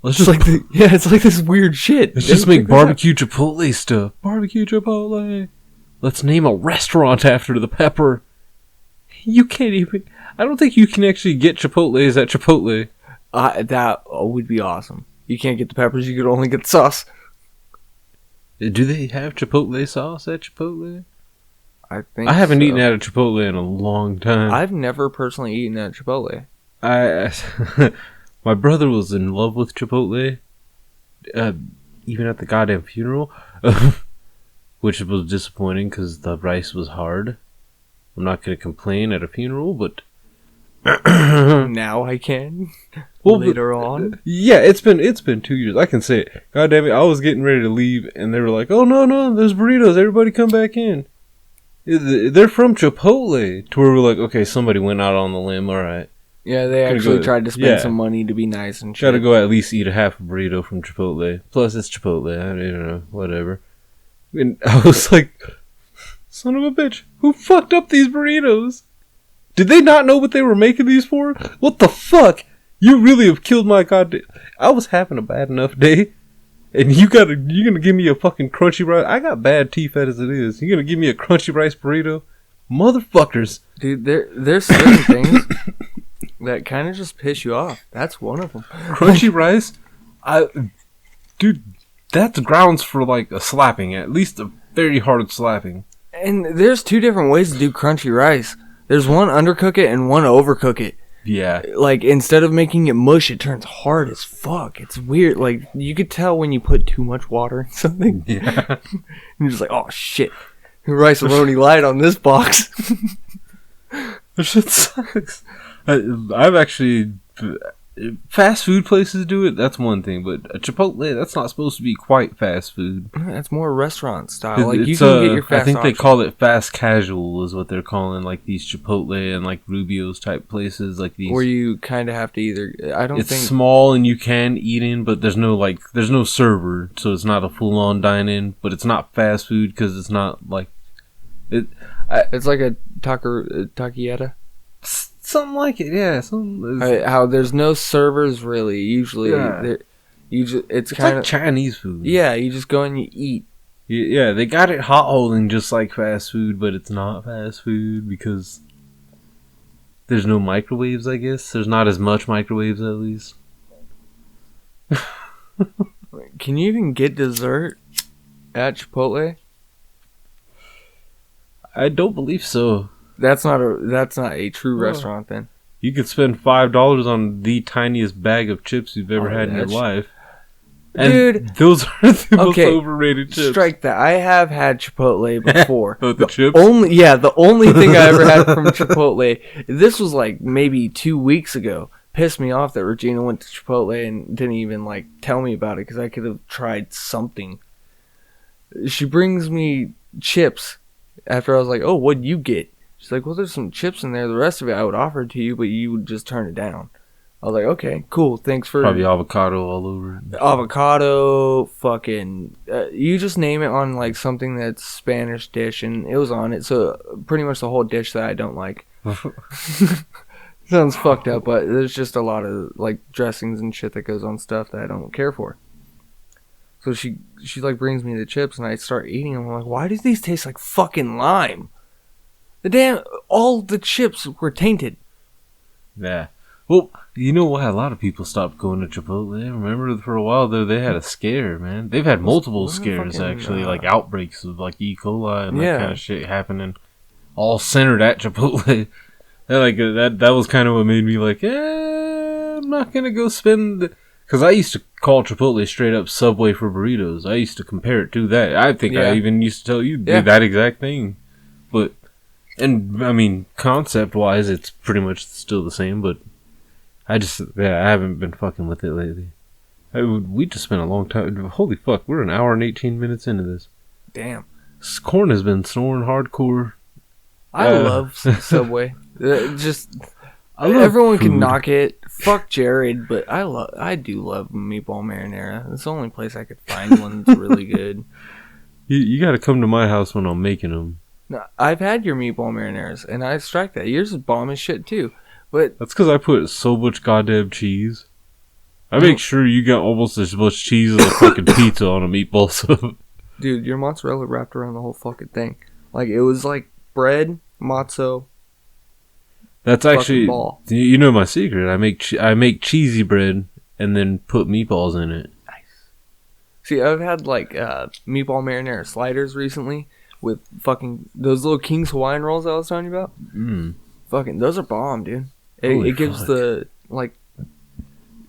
Let's just it's like this weird shit. Let's just make barbecue Chipotle stuff. Barbecue Chipotle. Let's name a restaurant after the pepper. You can't even... I don't think you can actually get Chipotles at Chipotle. That would be awesome. You can't get the peppers, you could only get the sauce. Do they have Chipotle sauce at Chipotle? I haven't eaten at a Chipotle in a long time. I've never personally eaten at Chipotle. My brother was in love with Chipotle, even at the goddamn funeral, which was disappointing because the rice was hard. I'm not going to complain at a funeral, but... Now I can. Later on. Yeah, it's been 2 years. I can say it. God damn it, I was getting ready to leave, and they were like, oh, no, there's burritos. Everybody come back in. They're from Chipotle. To where we're like, okay, somebody went out on the limb, alright. Yeah, they actually tried to spend some money to be nice and shit. Gotta go at least eat a half a burrito from Chipotle. Plus, it's Chipotle. I don't know, whatever. And I was like, son of a bitch, who fucked up these burritos? Did they not know what they were making these for? What the fuck? You really have killed my goddamn... I was having a bad enough day. And you're gonna give me a fucking crunchy rice... I got bad teeth as it is. You're gonna give me a crunchy rice burrito? Motherfuckers. Dude, there's certain things that kind of just piss you off. That's one of them. Crunchy rice? Dude, that's grounds for like a slapping. At least a very hard slapping. And there's two different ways to do crunchy rice. There's one undercook it and one overcook it. Yeah. Like, instead of making it mush, it turns hard as fuck. It's weird. Like, you could tell when you put too much water in something. Yeah. And you're just like, oh, shit. Rice-A-Roni light on this box. That shit sucks. I've actually... Fast food places do it, that's one thing. But a Chipotle, that's not supposed to be quite fast food. That's more restaurant style. Like, you can get your fast I think option. they call it fast casual is what they're calling, like, these Chipotle and, like, Rubio's type places. Like these. Where you kind of have to either... It's small and you can eat in, but there's no server. So it's not a full-on dine-in. But it's not fast food because it's not, like... It's like a taqueria. Something like it, yeah. How there's no servers really. Usually, it's kind of like Chinese food. Yeah, you just go and you eat. Yeah, they got it hot holding just like fast food, but it's not fast food because there's no microwaves. I guess there's not as much microwaves at least. Can you even get dessert at Chipotle? I don't believe so. That's not a true restaurant then. You could spend $5 on the tiniest bag of chips you've ever had in your life. And dude, those are the most overrated chips. Strike that. I have had Chipotle before. The chips? The only thing I ever had from Chipotle, this was like maybe 2 weeks ago. Pissed me off that Regina went to Chipotle and didn't even like tell me about it because I could have tried something. She brings me chips after I was like, oh, what'd you get? She's like, well, there's some chips in there. The rest of it I would offer to you, but you would just turn it down. I was like, okay, cool. Thanks for... Probably avocado all over it. Avocado, fucking... you just name it on, like, something that's Spanish dish, and it was on it. So, pretty much the whole dish that I don't like. Sounds fucked up, but there's just a lot of, like, dressings and shit that goes on stuff that I don't care for. So, she like, brings me the chips, and I start eating them. I'm like, why do these taste like fucking lime? All the chips were tainted. Yeah. Well, you know why a lot of people stopped going to Chipotle? Remember for a while there, they had a scare, man. They've had multiple scares, actually, like outbreaks of like E. coli and that kind of shit happening, all centered at Chipotle. That was kind of what made me like, I'm not gonna go spend. Because I used to call Chipotle straight up Subway for burritos. I used to compare it to that. I think I even used to tell you that exact thing. But, and I mean, concept-wise, it's pretty much still the same, but I haven't been fucking with it lately. We just spent a long time. Holy fuck, we're an hour and 18 minutes into this. Damn. Corn has been snoring hardcore. I love Subway. Everyone can knock it. Fuck Jared, but I do love meatball marinara. It's the only place I could find one that's really good. You got to come to my house when I'm making them. No, I've had your meatball marinaras, and I strike that. Yours is bomb as shit too. But that's because I put so much goddamn cheese. I make sure you got almost as much cheese as a fucking pizza on a meatball sub. Dude, your mozzarella wrapped around the whole fucking thing. Like, it was like bread, mozzo. That's actually, you know my secret. I make cheesy bread and then put meatballs in it. Nice. See, I've had like meatball marinara sliders recently with fucking those little King's Hawaiian rolls I was telling you about. Fucking, those are bomb, dude. It gives the, like,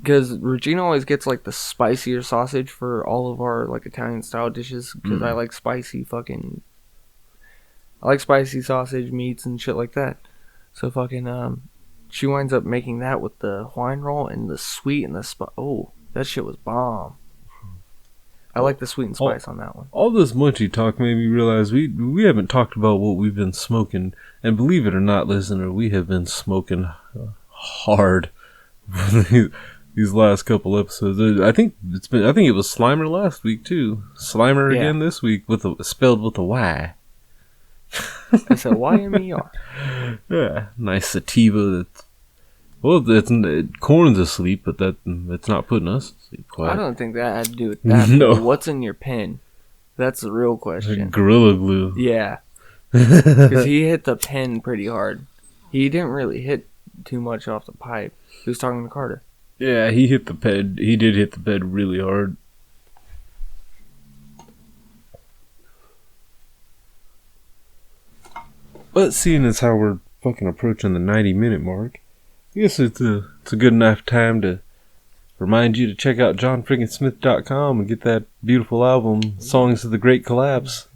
because Regina always gets like the spicier sausage for all of our like Italian style dishes because I like spicy sausage meats and shit like that. So fucking she winds up making that with the Hawaiian roll and the sweet and the oh, that shit was bomb. I like the sweet and spice on that one. All this munchie talk made me realize we haven't talked about what we've been smoking, and believe it or not, listener, we have been smoking hard these last couple episodes. I think it was Slimer last week too. Slimer again this week spelled with a Y. I said Y-M-E-R. Yeah, nice sativa. Corn's asleep, but it's not putting us to sleep quite. I don't think that had to do with that. No. What's in your pen? That's the real question. Gorilla Glue. Yeah. Because he hit the pen pretty hard. He didn't really hit too much off the pipe. He was talking to Carter. Yeah, he hit the ped. He did hit the ped really hard. But seeing as how we're fucking approaching the 90-minute mark, I guess it's a good enough time to remind you to check out johnfrickinsmith.com and get that beautiful album, Songs of the Great Collapse,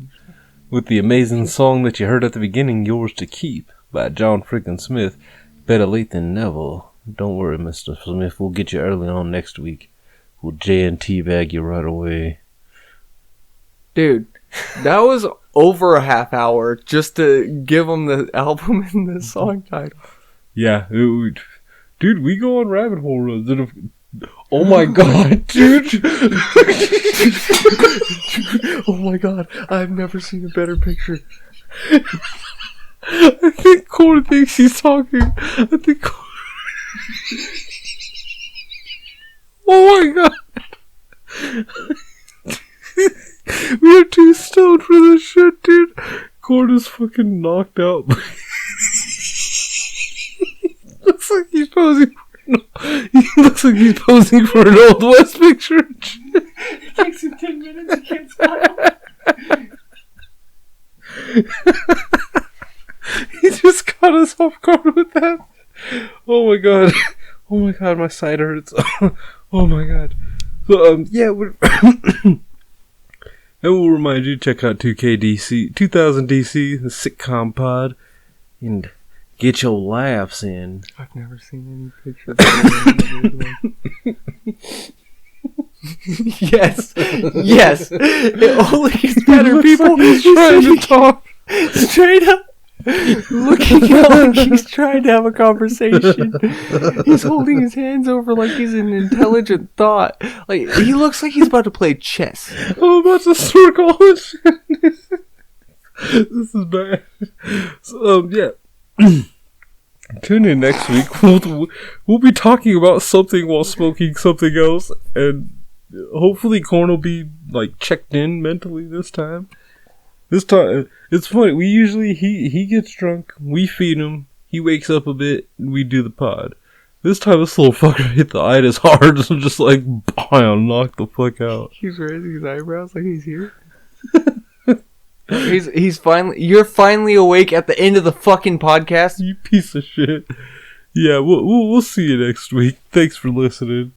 with the amazing song that you heard at the beginning, Yours to Keep, by John Frickin Smith. Better late than never. Don't worry, Mr. Smith, we'll get you early on next week. We'll J&T bag you right away. Dude, that was over a half hour just to give them the album and the song title. Yeah, dude, we go on rabbit hole runs. Oh my god, dude! Oh my god, I've never seen a better picture. I think Corey thinks he's talking. Oh my god! We are too stoned for this shit, dude. Cord is fucking knocked out. Looks like he's posing for an Old West picture. It takes him 10 minutes. He can't stop. He just caught us off guard with that. Oh my god. Oh my god, my side hurts. Oh my god. So, yeah, and we'll remind you to check out 2000 DC, the sitcom pod, and get your laughs in. I've never seen any pictures. Yes. It only gets better. People trying to talk straight up. Looking out like he's trying to have a conversation. He's holding his hands over like he's an intelligent thought. Like, he looks like he's about to play chess. I'm about to circle all this shit. This is bad. So, yeah. Tune in next week. We'll be talking about something while smoking something else, and hopefully Corn will be like checked in mentally this time. This time, it's funny. We usually, he gets drunk, we feed him, he wakes up a bit, and we do the pod. This time, this little fucker hit the itis hard, so just like, bam, knock the fuck out. He's raising his eyebrows like he's here. You're finally awake at the end of the fucking podcast. You piece of shit. Yeah, we'll see you next week. Thanks for listening.